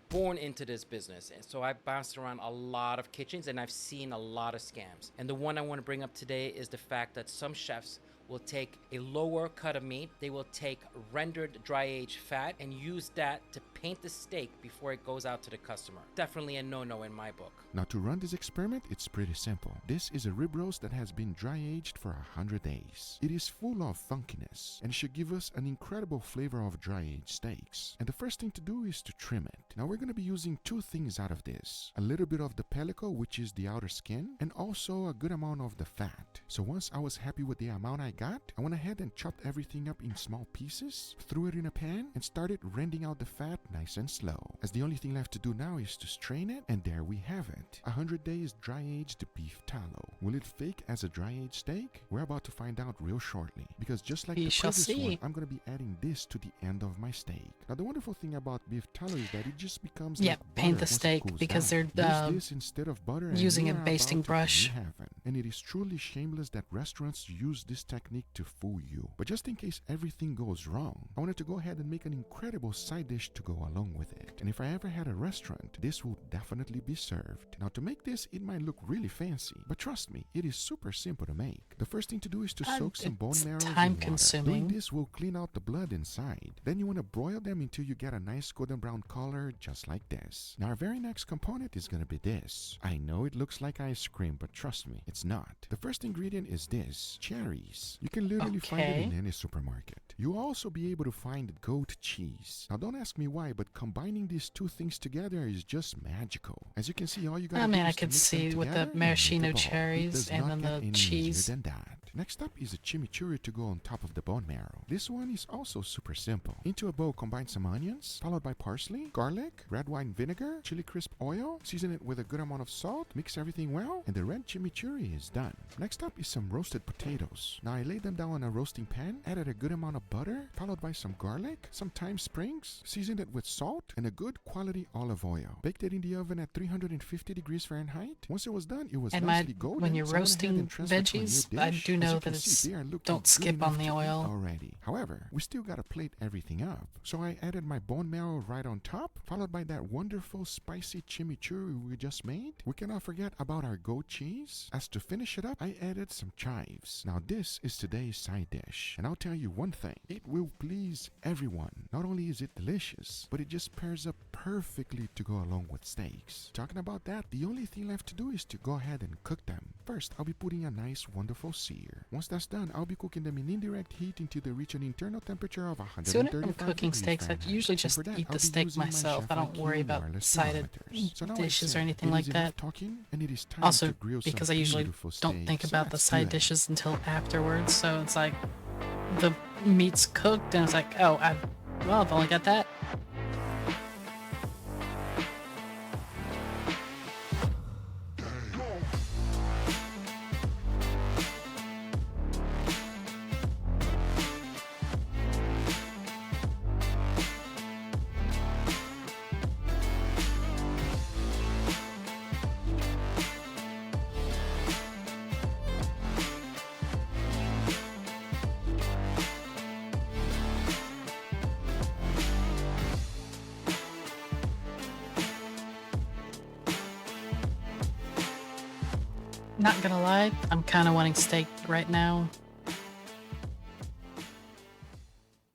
born into this business, and so I've bounced around a lot of kitchens and I've seen a lot of scams. And the one I want to bring up today is the fact that some chefs will take a lower cut of meat. They will take rendered dry-aged fat and use that to paint the steak before it goes out to the customer. Definitely a no-no in my book. Now to run this experiment, it's pretty simple. This is a rib roast that has been dry aged for 100 days. It is full of funkiness and should give us an incredible flavor of dry aged steaks. And the first thing to do is to trim it. Now we're going to be using two things out of this. A little bit of the pellicle, which is the outer skin, and also a good amount of the fat. So once I was happy with the amount I got, I went ahead and chopped everything up in small pieces, threw it in a pan, and started rending out the fat nice and slow. As the only thing left to do now is to strain it, and there we have it. 100 days dry-aged beef tallow. Will it fake as a dry-aged steak? We're about to find out real shortly. Because just like We the shall previous see. one, I'm going to be adding this to the end of my steak. Now the wonderful thing about beef tallow is that it just becomes Yeah, like paint butter the once it steak cools because down. they're Use this instead of butter and using you a are basting about to brush. be in heaven. And it is truly shameless that restaurants use this technique to fool you. But just in case everything goes wrong, I wanted to go ahead and make an incredible side dish to go along with it. And if I ever had a restaurant, this will definitely be served. Now to make this, it might look really fancy, but trust me, it is super simple to make. The first thing to do is to soak some bone it's marrows in time water. consuming. Doing this will clean out the blood inside. Then you want to broil them until you get a nice golden brown color, just like this. Now our very next component is going to be this. I know it looks like ice cream, but trust me, it's not. The first ingredient is this, cherries. You can literally find it in any supermarket. You'll also be able to find goat cheese. Now don't ask me why, but combining these two things together is just magical. As you can see, all you got to I do mean, is I to could mix them see with the together and make maraschino a ball. It cherries does and not then get the any cheese. easier than that. Next up is a chimichurri to go on top of the bone marrow. This one is also super simple. Into a bowl, combine some onions, followed by parsley, garlic, red wine vinegar, chili crisp oil, season it with a good amount of salt, mix everything well, and the red chimichurri is done. Next up is some roasted potatoes. Now I laid them down on a roasting pan, added a good amount of butter, followed by some garlic, some thyme sprigs, seasoned it with salt, and a good quality olive oil. Baked it in the oven at 350 degrees Fahrenheit. Once it was done, it was And nicely golden. when you're so I went ahead roasting and transferred to a new veggies, I dish. do As know you that can it's see, they are looking don't good skip enough on the to eat oil. already. However, we still got to plate everything up. So I added my bone marrow right on top, followed by that wonderful spicy chimichurri we just made. We cannot forget about our goat cheese. As to finish it up, I added some chives. Now this is today's side dish, and I'll tell you one thing, it will please everyone. Not only is it delicious, but it just pairs up perfectly to go along with steaks. Talking about that, the only thing left to do is to go ahead and cook them. First, I'll be putting a nice wonderful sear. Once that's done, I'll be cooking them in indirect heat until they reach an internal temperature of 135 See, whenever I'm cooking degrees steaks, I Fahrenheit. usually And just for that, eat I'll the be steak using my myself. I Chef don't IQ worry about wireless side thermometers. So now I dishes say, or anything it like is enough that. talking, and it is time Also, to grill because some I usually beautiful don't think steaks. about So the let's side do that. dishes until afterwards, so it's like the meat's cooked and it's like, oh, I've only got that. Not gonna lie, I'm kind of wanting steak right now.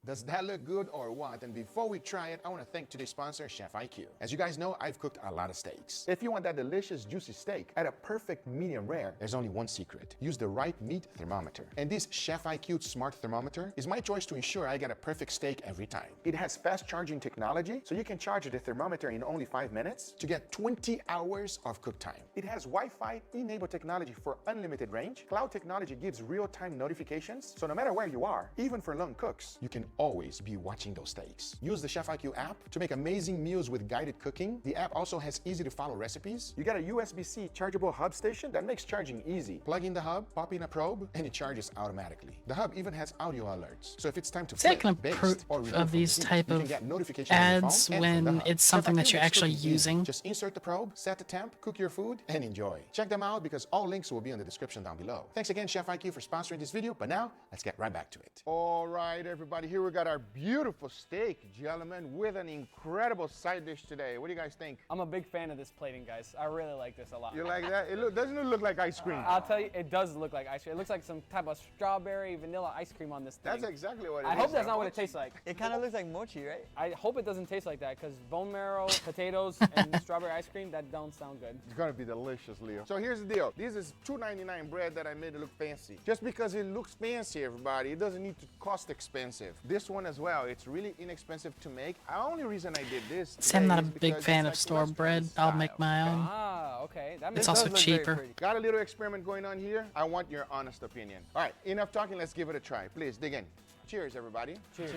Does that look good or what? And before we try it, I want to thank today's sponsor, Chef IQ. As you guys know, I've cooked a lot of steaks. If you want that delicious, juicy steak at a perfect medium rare, there's only one secret. Use the right meat thermometer. And this Chef IQ smart thermometer is my choice to ensure I get a perfect steak every time. It has fast charging technology, so you can charge the thermometer in only 5 minutes to get 20 hours of cook time. It has Wi-Fi enabled technology for unlimited range. Cloud technology gives real-time notifications, so no matter where you are, even for lone cooks, you can always be watching those steaks. Use the Chef IQ app to make amazing meals with guided cooking. The app also has easy to follow recipes. You got a USB-C chargeable hub station that makes charging easy. Plug in the hub, pop in a probe, and it charges automatically. The hub even has audio alerts, so if it's time to See, I flip, can baste, approve or remove of from these the heat, type you can of get notifications on your ads phone and from the when hub. it's Chef something that IQ you're makes actually cooking easy. using. Just insert the probe, set the temp, cook your food, and enjoy. Check them out because all links will be in the description down below. Thanks again, Chef IQ, for sponsoring this video, but now let's get right back to it. All right, everybody, here we we got our beautiful steak, gentlemen, with an incredible side dish today. What do you guys think? I'm a big fan of this plating, guys. I really like this a lot. You like that? Doesn't it look like ice cream? I'll tell you, it does look like ice cream. It looks like some type of strawberry vanilla ice cream on this thing. That's exactly what it is. I hope that's not what it tastes like. It kind of looks like mochi, right? I hope it doesn't taste like that, because bone marrow, potatoes, and strawberry ice cream, that don't sound good. It's gonna be delicious, Leo. So here's the deal. This is $2.99 bread that I made it look fancy. Just because it looks fancy, everybody, it doesn't need to cost expensive. This one as well, it's really inexpensive to make. The only reason I did this See, I'm not a is big because fan it's of like store bread. restaurant I'll make style. my own. Ah, okay. That It's makes also does look very cheaper. pretty. Got a little experiment going on here. I want your honest opinion. All right, enough talking. Let's give it a try. Please dig in. Cheers, everybody. Cheers.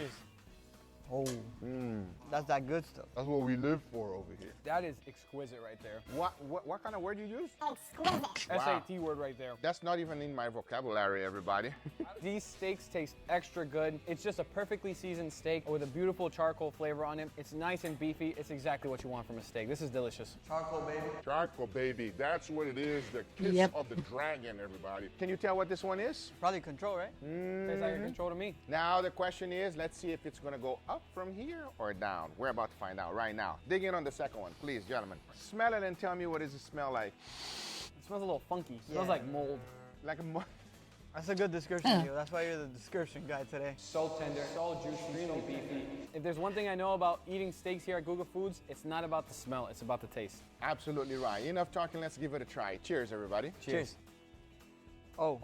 Oh, that's that good stuff. That's what we live for over here. That is exquisite right there. What kind of word you use? SAT word right there. That's not even in my vocabulary, everybody. These steaks taste extra good. It's just a perfectly seasoned steak with a beautiful charcoal flavor on it. It's nice and beefy. It's exactly what you want from a steak. This is delicious. Charcoal, baby. Charcoal, baby. That's what it is. The kiss Yep. of the dragon, everybody. Can you tell what this one is? Probably control, right? Tastes like a control to me. Now the question is, let's see if it's gonna go up from here or down. We're about to find out right now. Dig in on the second one, please, gentlemen. Smell it and tell me what does it smell like. It smells a little funky. It smells like mold. Like a That's a good description, Leo. That's why you're the description guy today. So tender, so juicy, so beefy. If there's one thing I know about eating steaks here at Google Foods, it's not about the smell, it's about the taste. Absolutely right. Enough talking, let's give it a try. Cheers, everybody. Cheers. Oh.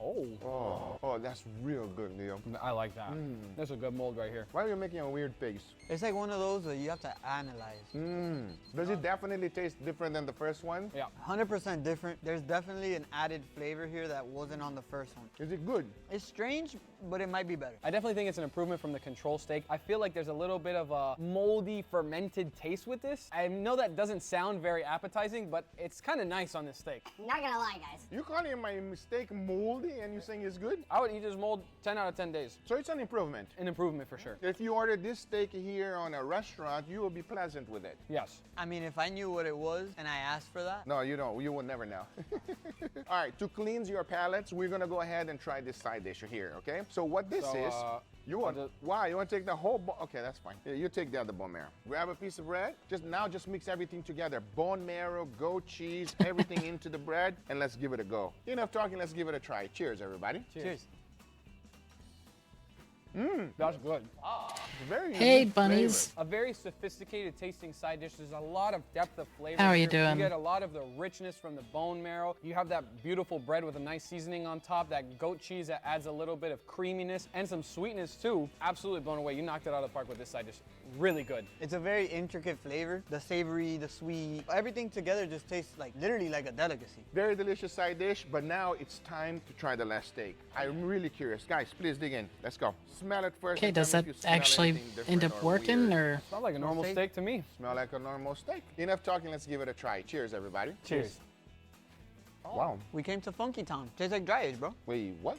Oh, that's real good, Leo. I like that. There's a good mold right here. Why are you making a weird face? It's like one of those that you have to analyze. Does it definitely taste different than the first one? Yeah. 100% different. There's definitely an added flavor here that wasn't on the first one. Is it good? It's strange, but it might be better. I definitely think it's an improvement from the control steak. I feel like there's a little bit of a moldy, fermented taste with this. I know that doesn't sound very appetizing, but it's kind of nice on this steak. Not gonna lie, guys. You calling my steak moldy and you saying it's good? I would eat this mold 10 out of 10 days. So it's an improvement. An improvement for sure. If you order this steak here on a restaurant, you will be pleasant with it. Yes. I mean, if I knew what it was and I asked for that. No, you don't. You will never know. All right, to cleanse your palates, we're gonna go ahead and try this side dish here, okay? So what this is, you want, why? You want to take the whole bone? Okay, that's fine. Here, you take the other bone marrow. Grab a piece of bread. Just mix everything together. Bone marrow, goat cheese, everything into the bread, and let's give it a go. Enough talking, let's give it a try. Cheers, everybody. Cheers. That's good. Very Hey, unique bunnies. flavor. A very sophisticated tasting side dish. There's a lot of depth of flavor. How are you here. doing? You get a lot of the richness from the bone marrow. You have that beautiful bread with a nice seasoning on top, that goat cheese that adds a little bit of creaminess and some sweetness too. Absolutely blown away. You knocked it out of the park with this side dish. Really good. It's a very intricate flavor. The savory, the sweet, everything together just tastes like literally like a delicacy. Very delicious side dish, but now it's time to try the last steak. I'm really curious. Guys, please dig in. Let's go. Smell it first. Okay, and tell does me that if you smell actually anything different end up or working, weird. or? Smells like a normal steak to me. Smell like a normal steak. Enough talking, let's give it a try. Cheers, everybody. Cheers. Wow. We came to Funky Town. Tastes like dry age, bro. Wait, what?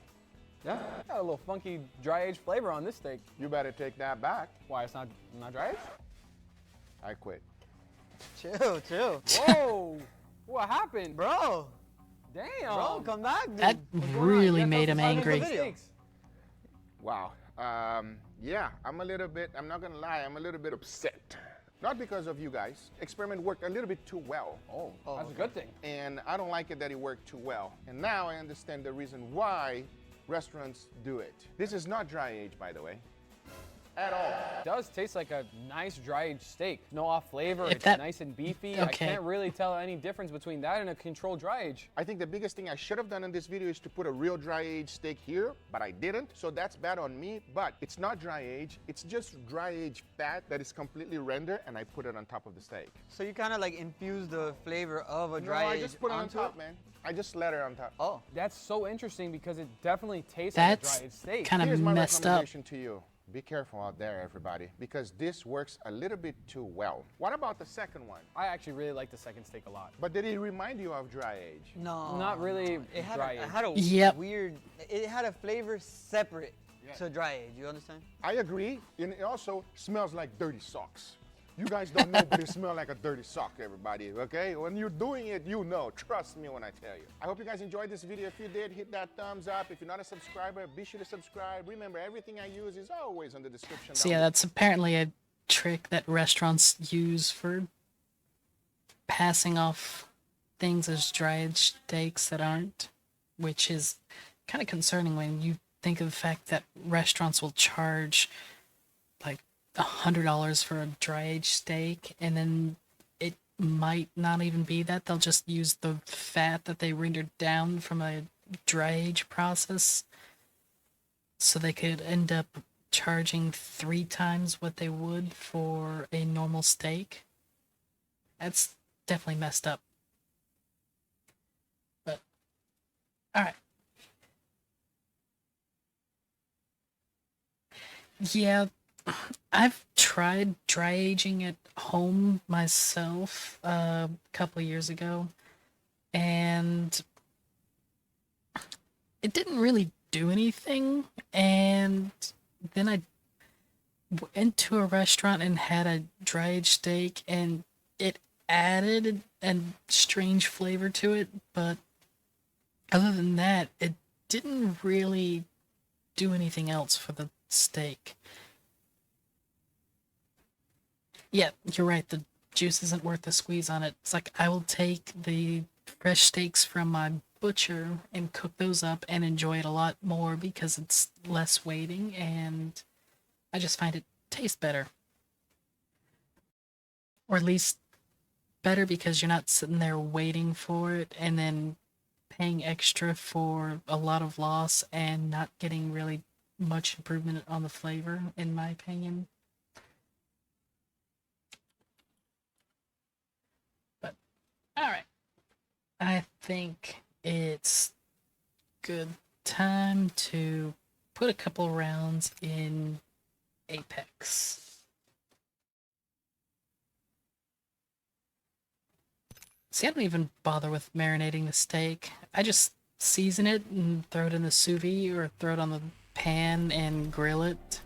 Yeah. Got a little funky dry aged flavor on this steak. You better take that back. Why, it's not dry aged? I quit. Chill, chill. Whoa! What happened? Bro, Damn! bro, come back, dude. That really made him angry. Wow. Yeah, I'm not gonna lie, I'm a little bit upset. Not because of you guys. Experiment worked a little bit too well. Oh, that's a good thing. And I don't like it that it worked too well. And now I understand the reason why restaurants do it. This is not dry age, by the way. At all. It does taste like a nice dry aged steak. No off flavor, If it's that- nice and beefy. I Okay. can't really tell any difference between that and a controlled dry age. I think the biggest thing I should have done in this video is to put a real dry aged steak here, but I didn't. So that's bad on me, but it's not dry age. It's just dry aged fat that is completely rendered and I put it on top of the steak. So you kind of like infuse the flavor of a No, dry I age just put it on onto top, man. I just slather it on top. Oh, That's so interesting because it definitely tastes That's like a dry aged steak. kind of Here's my messed up. recommendation to you. Be careful out there, everybody, because this works a little bit too well. What about the second one? I actually really like the second steak a lot. But did it remind you of dry age? no. Not really It had, dry a, it aged. had a Yep. weird, it had a flavor separate to dry age, you understand? I agree, and it also smells like dirty socks. You guys don't know, but it smells like a dirty sock, everybody, okay? When you're doing it, you know. Trust me when I tell you. I hope you guys enjoyed this video. If you did, hit that thumbs up. If you're not a subscriber, be sure to subscribe. Remember, everything I use is always in the description. So yeah, that's apparently a trick that restaurants use for passing off things as dried steaks that aren't, which is kind of concerning when you think of the fact that restaurants will charge like $100 for a dry aged steak, and then it might not even be that. They'll just use the fat that they rendered down from a dry age process, so they could end up charging 3 times what they would for a normal steak. That's definitely messed up. But all right. Yeah, I've tried dry aging at home myself a couple years ago, and it didn't really do anything. And then I went to a restaurant and had a dry aged steak, and it added a strange flavor to it, but other than that, it didn't really do anything else for the steak. Yeah, you're right, the juice isn't worth the squeeze on it. It's like I will take the fresh steaks from my butcher and cook those up and enjoy it a lot more because it's less waiting, and I just find it tastes better. Or at least better because you're not sitting there waiting for it and then paying extra for a lot of loss and not getting really much improvement on the flavor, in my opinion. But, alright. I think it's good time to put a couple rounds in Apex. See, I don't even bother with marinating the steak. I just season it and throw it in the sous vide or throw it on the pan and grill it.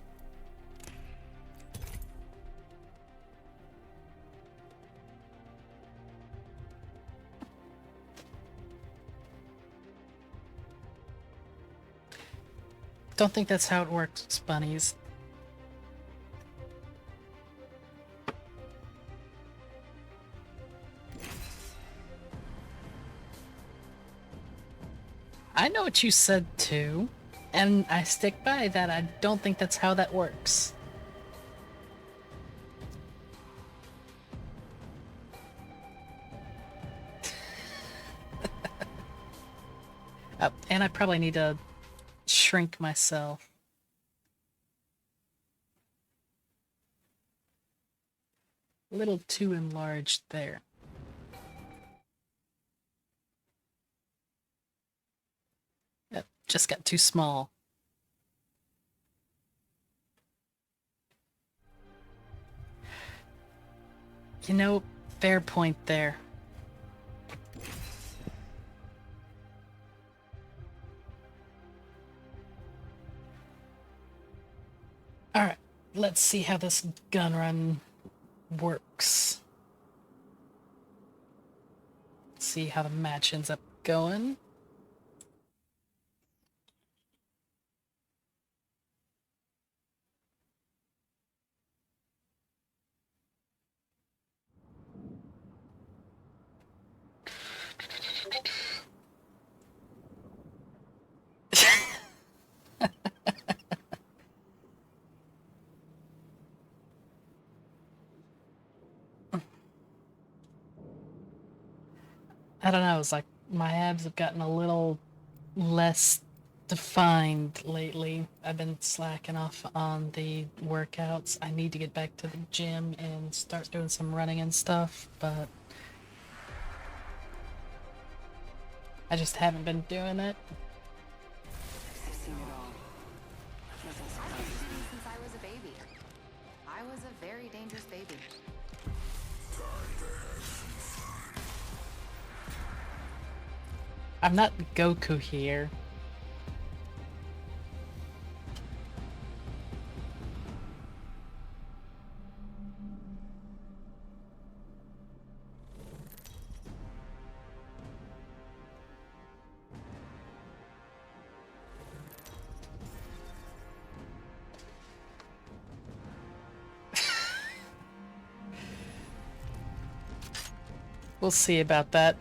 Don't think that's how it works, bunnies. I know what you said too, and I stick by that. I don't think that's how that works. And I probably need to shrink myself. A little too enlarged there. Yep, just got too small. You know, fair point there. Alright, let's see how this gun run works. See how the match ends up going. I don't know, it's like my abs have gotten a little less defined lately. I've been slacking off on the workouts. I need to get back to the gym and start doing some running and stuff, but I just haven't been doing it. I've seen it all. I've been shooting since I was a baby. I was a very dangerous baby. I'm not Goku here. We'll see about that.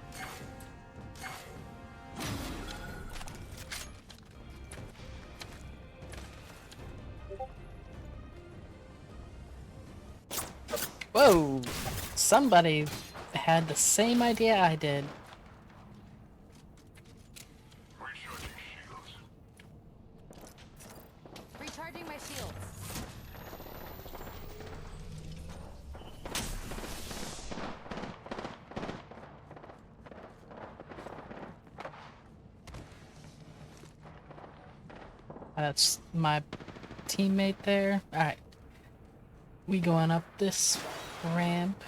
Whoa! Somebody had the same idea I did. Recharging my shields. That's my teammate there. Alright. We going up this ramp.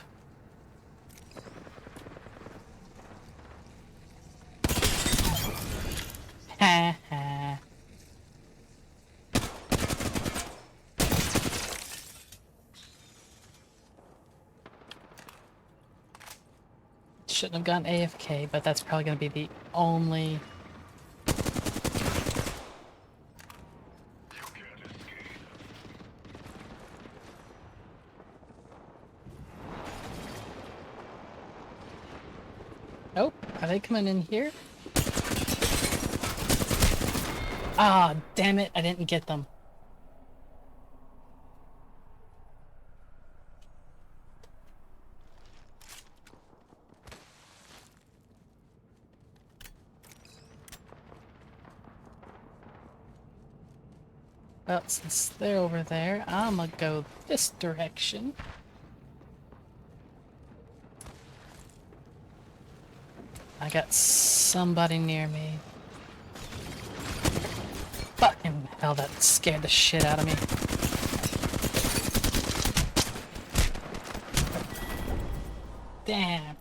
Ha ha. Shouldn't have gone AFK, but that's probably going to be the only... Nope. Are they coming in here? Ah, damn it. I didn't get them. Well, since they're over there, I'm gonna go this direction. I got somebody near me. Fucking hell, that scared the shit out of me. Damn.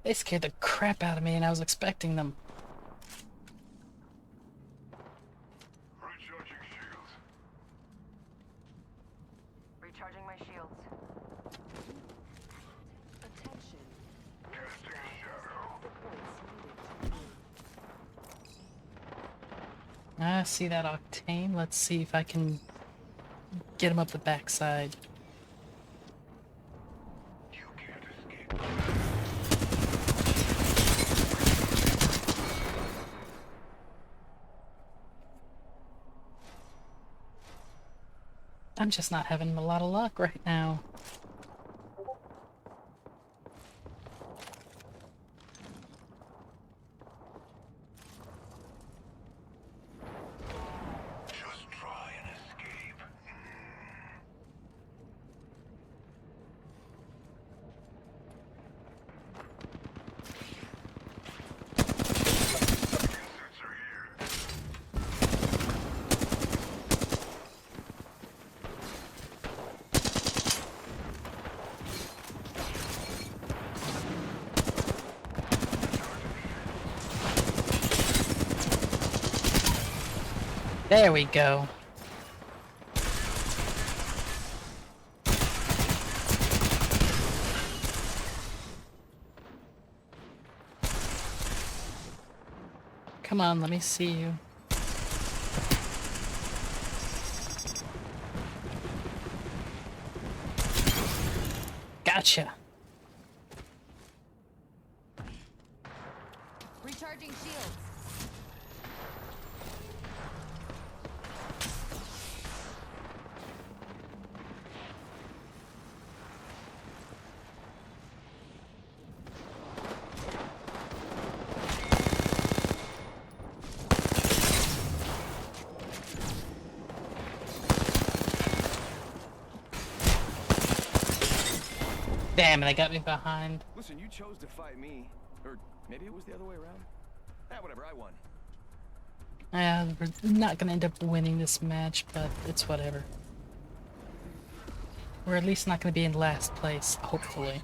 They scared the crap out of me and I was expecting them. Recharging my shields. I see that Octane. Let's see if I can get him up the backside. I'm just not having a lot of luck right now. There we go. Come on, let me see you. Gotcha. Recharging shields. Damn it, they got me behind. Listen, you chose to fight me. Or maybe it was the other way around. Whatever, I won. We're not gonna end up winning this match, but it's whatever. We're at least not gonna be in last place, hopefully.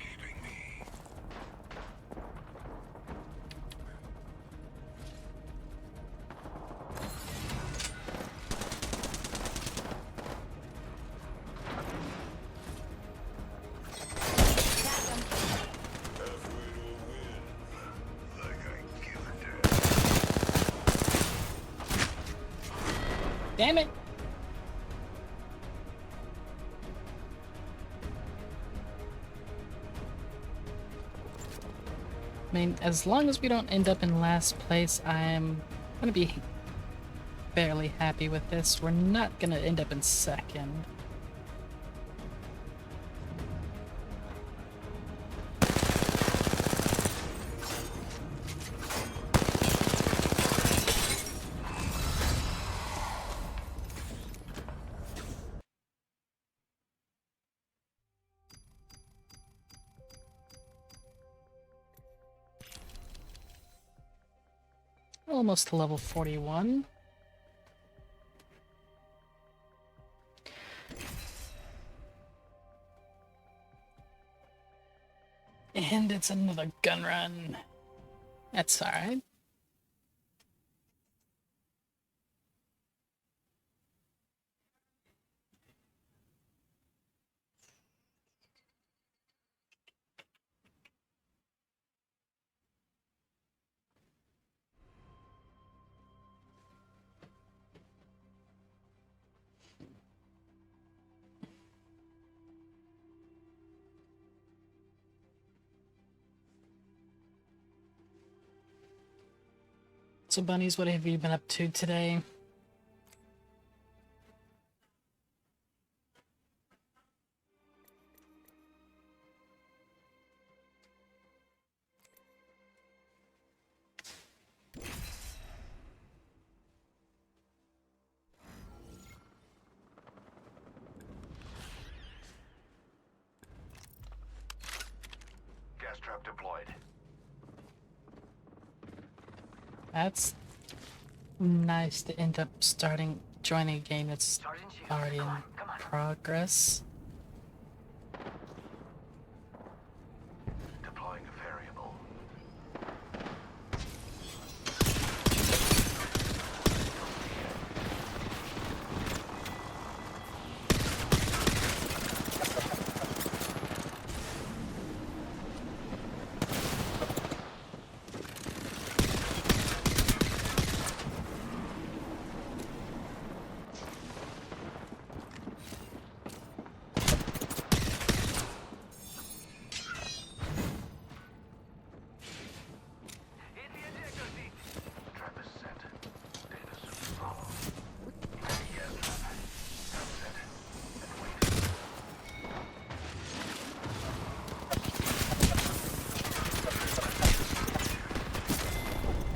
Damn it! I mean, as long as we don't end up in last place, I'm gonna be fairly happy with this. We're not gonna end up in second. Almost to level 41. And it's another gun run. That's alright. So bunnies, what have you been up to today? Gas trap deployed. That's nice to end up joining a game that's already in progress. Deploying a variable.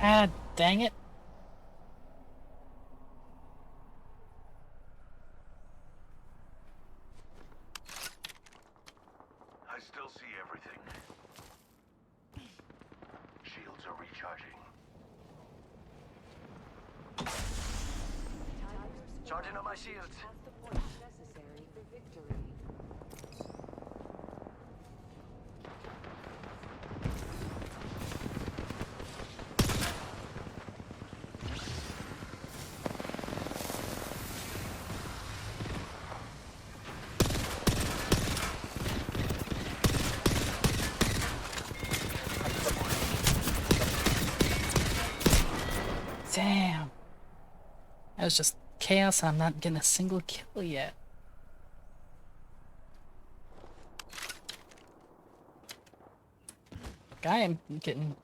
Ah, dang it. I still see everything. Shields are recharging. Charging on my shields. Necessary for victory. Damn. That was just chaos and I'm not getting a single kill yet. I am getting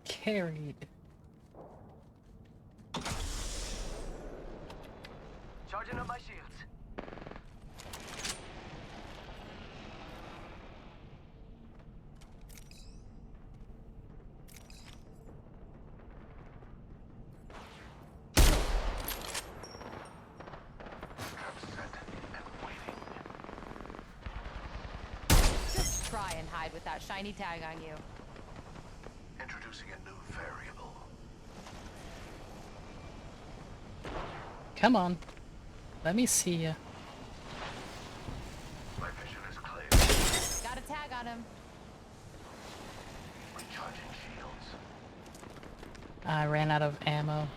carried. Charging on my shields. Just try and hide with that shiny tag on you. Introducing a new variable. Come on. Let me see ya. My vision is clear. Got a tag on him. Recharging shields. I ran out of ammo.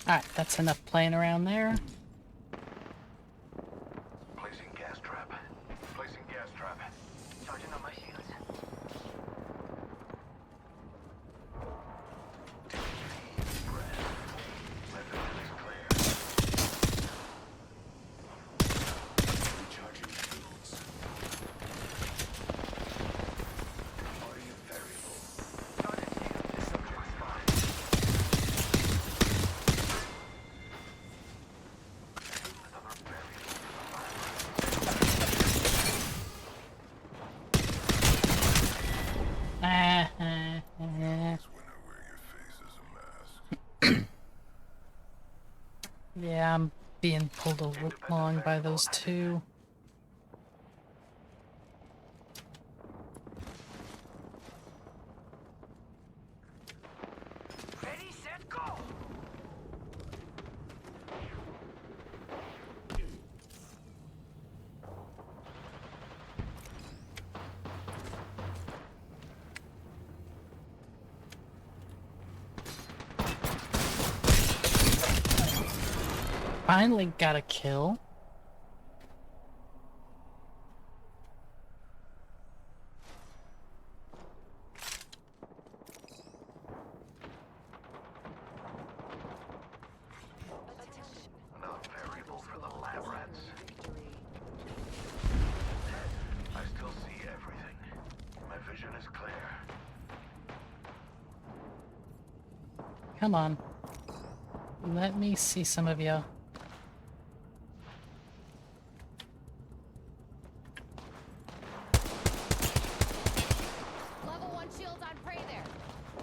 Alright, that's enough playing around there. Placing gas trap. Placing gas trap. Charging on my shields. Yeah, I'm being pulled along by those two. Ready, set, go! Finally got a kill. Another variable for the lab rats. I still see everything. My vision is clear. Come on. Let me see some of you. Level 1 shields on prey there.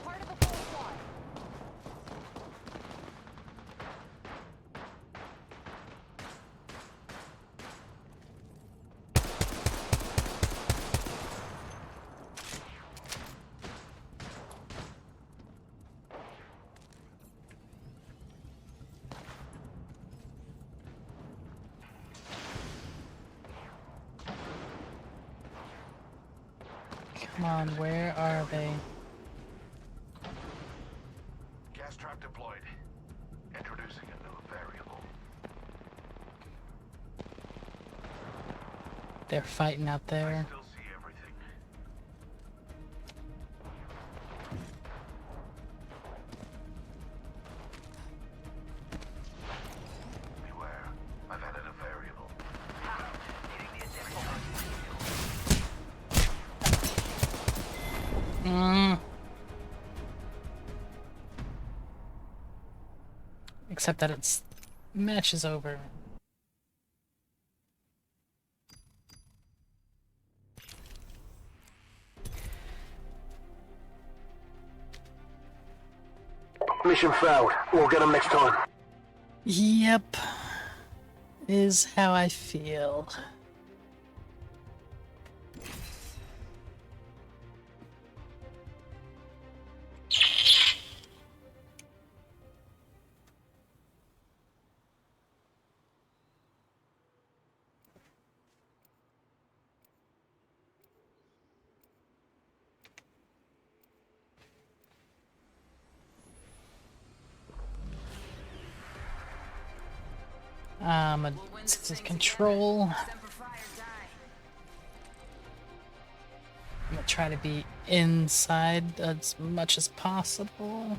Part of a full squad. Come on, where are they? Gas trap deployed. Introducing a new variable. They're fighting out there. Still see everything. Beware. I've added a variable. Except that it's match is over. Mission failed. We'll get them next time. Yep. Is how I feel. Control. I'm gonna try to be inside as much as possible.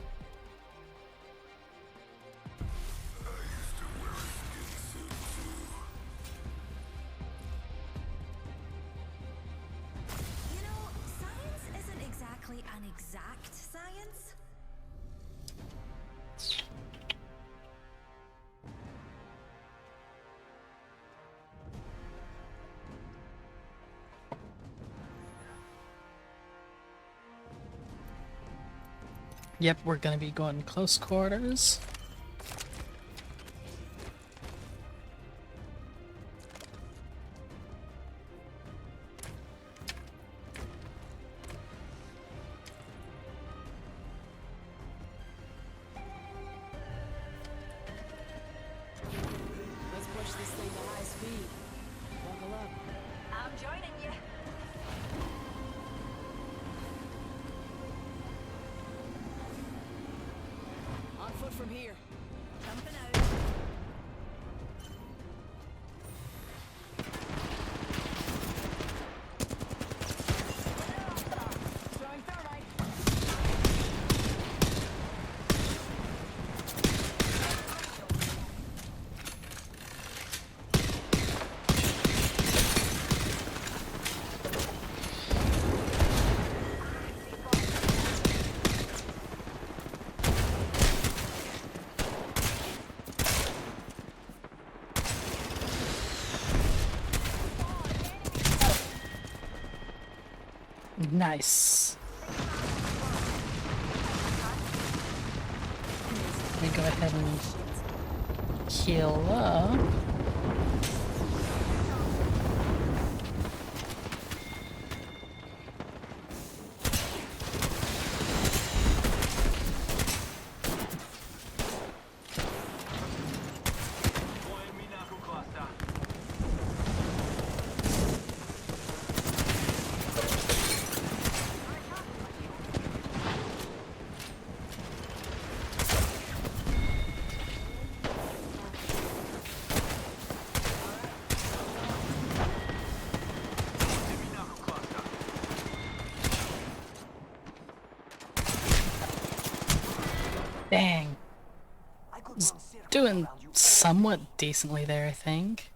You know, science isn't exactly an exact science. Yep, we're gonna be going close quarters. Let's push this thing to high speed. Buckle up. I'm joining you. On foot from here. Jumping out. Throwing thermite. Nice. Let me go ahead and heal up. Dang. He's doing somewhat decently there, I think.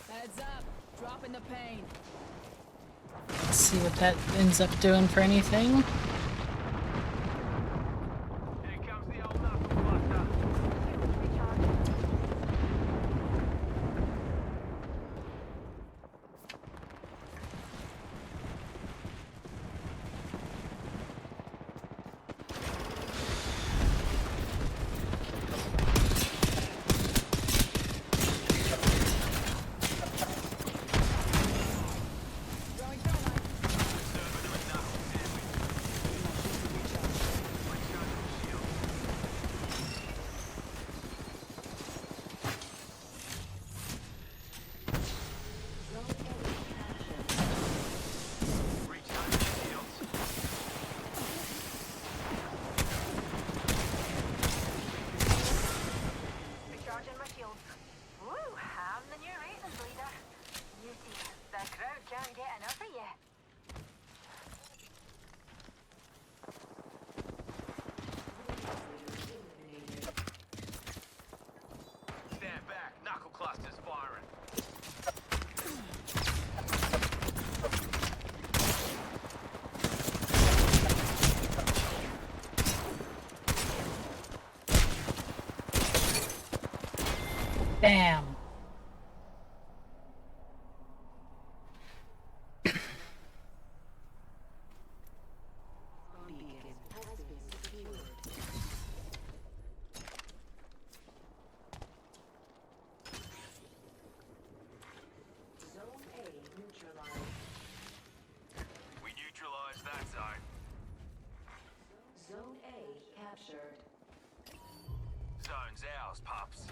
Heads up. Dropping the pain. Let's see what that ends up doing for anything. Damn. We neutralized that zone. Zone A captured. Zone's ours, pups.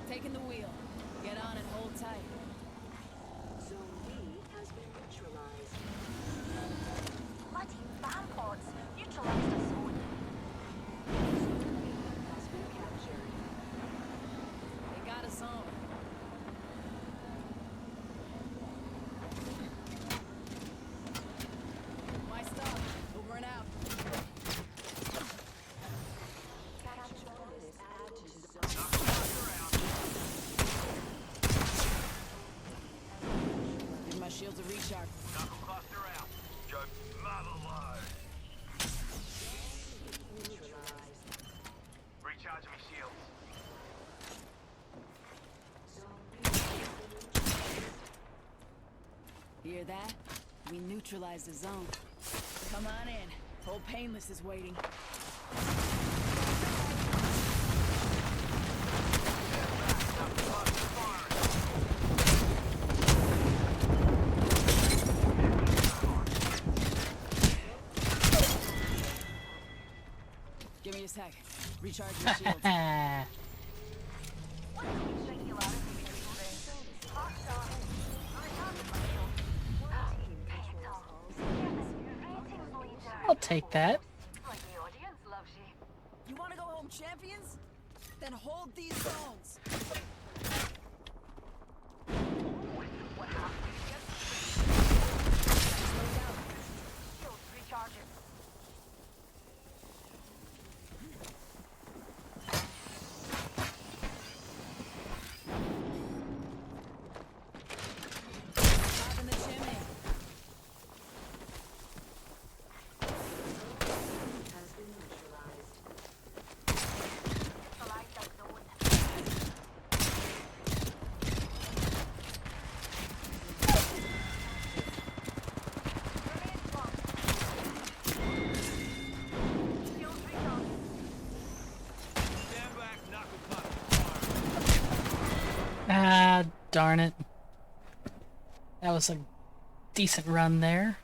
Taking the wheel. Get on and hold tight. Zone B has been neutralized. Bloody vampods neutralised a zone. Zone B has been captured. They got us on. My stop. Over and out. Capture bonus add to zone. Give my shields a recharge. Knuckle cluster out. Joe, mother load. Neutralized. Recharging my shields. Zone B has been neutralized. Hear that? We neutralized the zone. Come on in. Old Painless is waiting. Give me a sec. Recharge your shields. I'll take that. You want to go home champions? Then hold these zones. What happened? Shields recharging. Up in the chimney. Has been neutralized. Neutralize that zone. Shields recharging. Stand back, knuckle puck. Ah, darn it. That was a decent run there.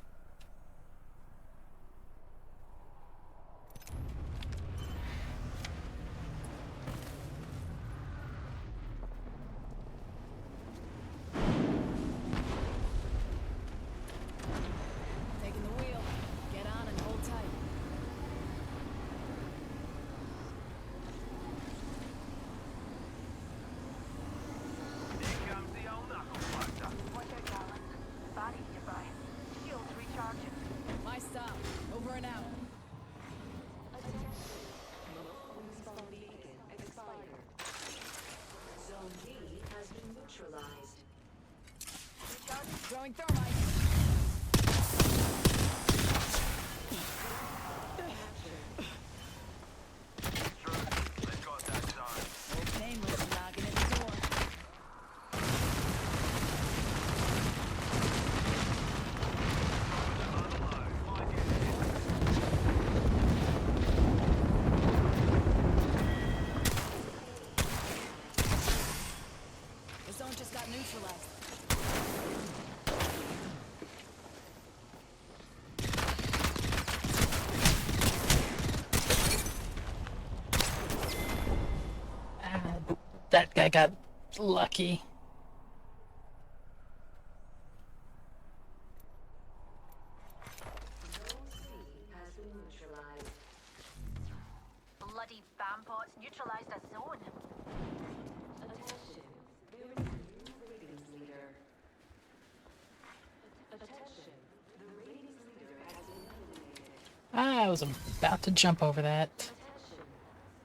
Taking the wheel. Get on and hold tight. Here comes the old knuckle cluster. Watch out, darling. Body nearby. Shields recharging. My stop. Over and out. Zone B has been neutralized. Throwing thermite. Let's go that zone. Old Painless knocking at the door. The zone just got neutralized. Ah, that guy got lucky. Has been neutralized. Bloody vampots neutralized a zone. Attention, there is a new ratings leader. Attention, the ratings leader has been eliminated. I was about to jump over that.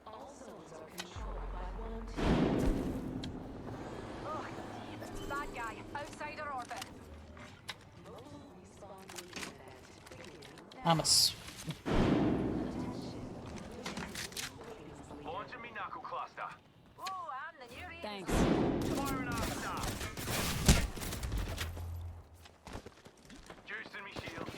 All zones are controlled by one team. Oh, bad guy, outsider orbit. Mobile respawn event beginning. I'm a s- Launching me knuckle cluster. Oh, I'm the new range. Thanks. Firing our stuff. Juicing me shield.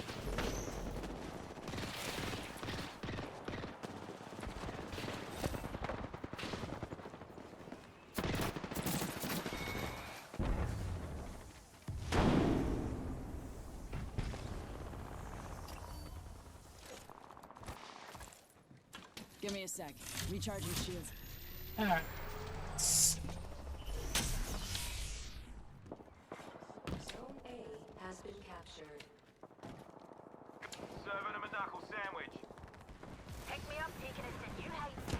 Give me a sec. Recharging shields. Alright. Zone A has been captured. Serving him a knuckle sandwich. Pick me up, taking us to new heights.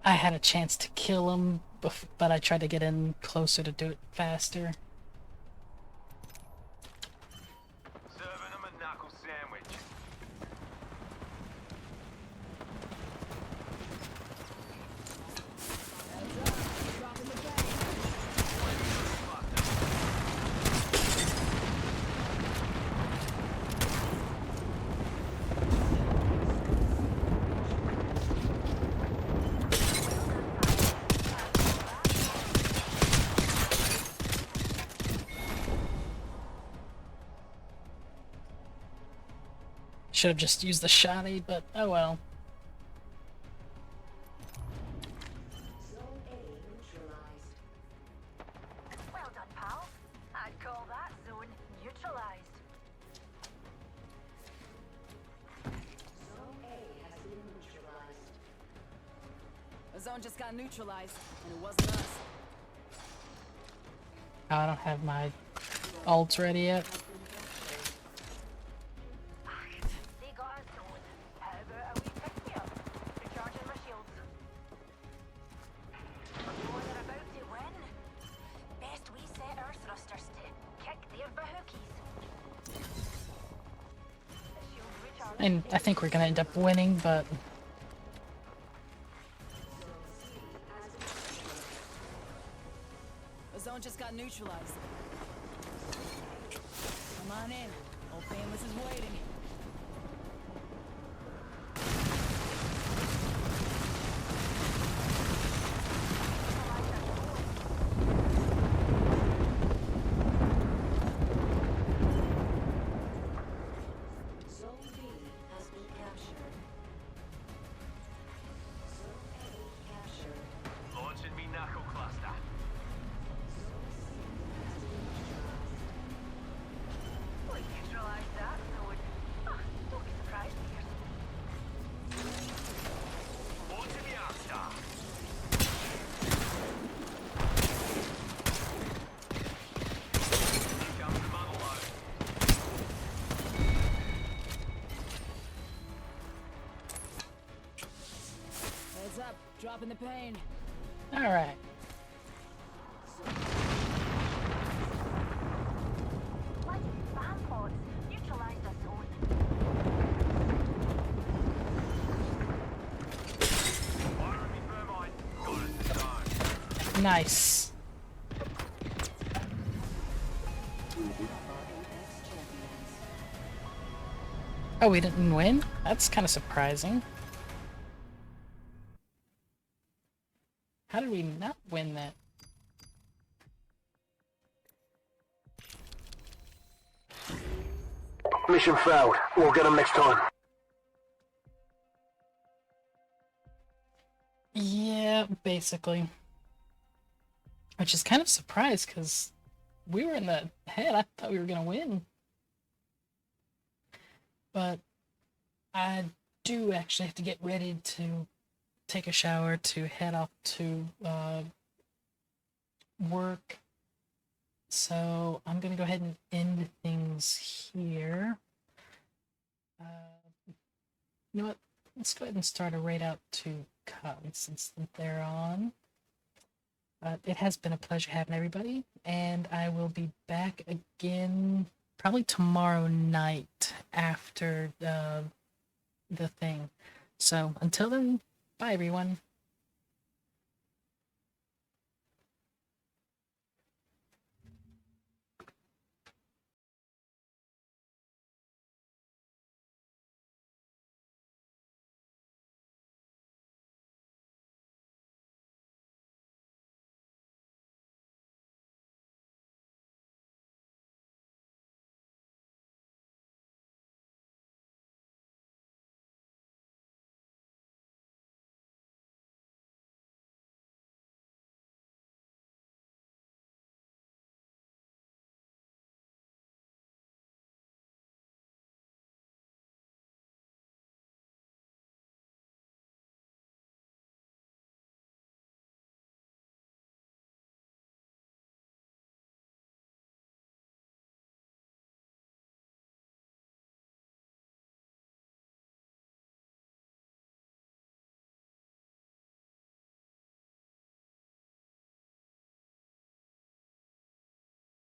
I had a chance to kill him, but I tried to get in closer to do it faster. Serving him a knuckle sandwich. Dropping the bag. Should have just used the shotty, but oh well. Zone A neutralized. Well done, pal. I'd call that zone neutralized. Zone A has been neutralized. The zone just got neutralized, and it wasn't us. Oh, I don't have my ults ready yet. They got us going. How about a wee pick-me-up? Recharging my shields. Knowing they're about to win. Best we set our thrusters to kick their bahookies. The shields recharged. And I think we're gonna end up winning, but The zone just got neutralized. Come on in. Old Painless is waiting. Zone B has been captured. Zone A captured. Launching me knuckle cluster. We neutralized that zone. Don't be surprised, Pierce. Launching me Arkstar. Here comes the bubble load. Heads up. Dropping the pain. alright. Like spam pods. Neutralized a zone. Firing me thermite. Got us the zone. Nice. Oh, we didn't win? That's kind of surprising. How did we not win that? Mission failed. We'll get them next time. Yeah, basically. Which is kind of surprised because we were in the head. I thought we were gonna win. But I do actually have to get ready to take a shower to head off to work. So I'm gonna go ahead and end things here. You know what? Let's go ahead and start a raid out to Cubs since they're on. It has been a pleasure having everybody, and I will be back again probably tomorrow night after the thing. So until then, bye everyone.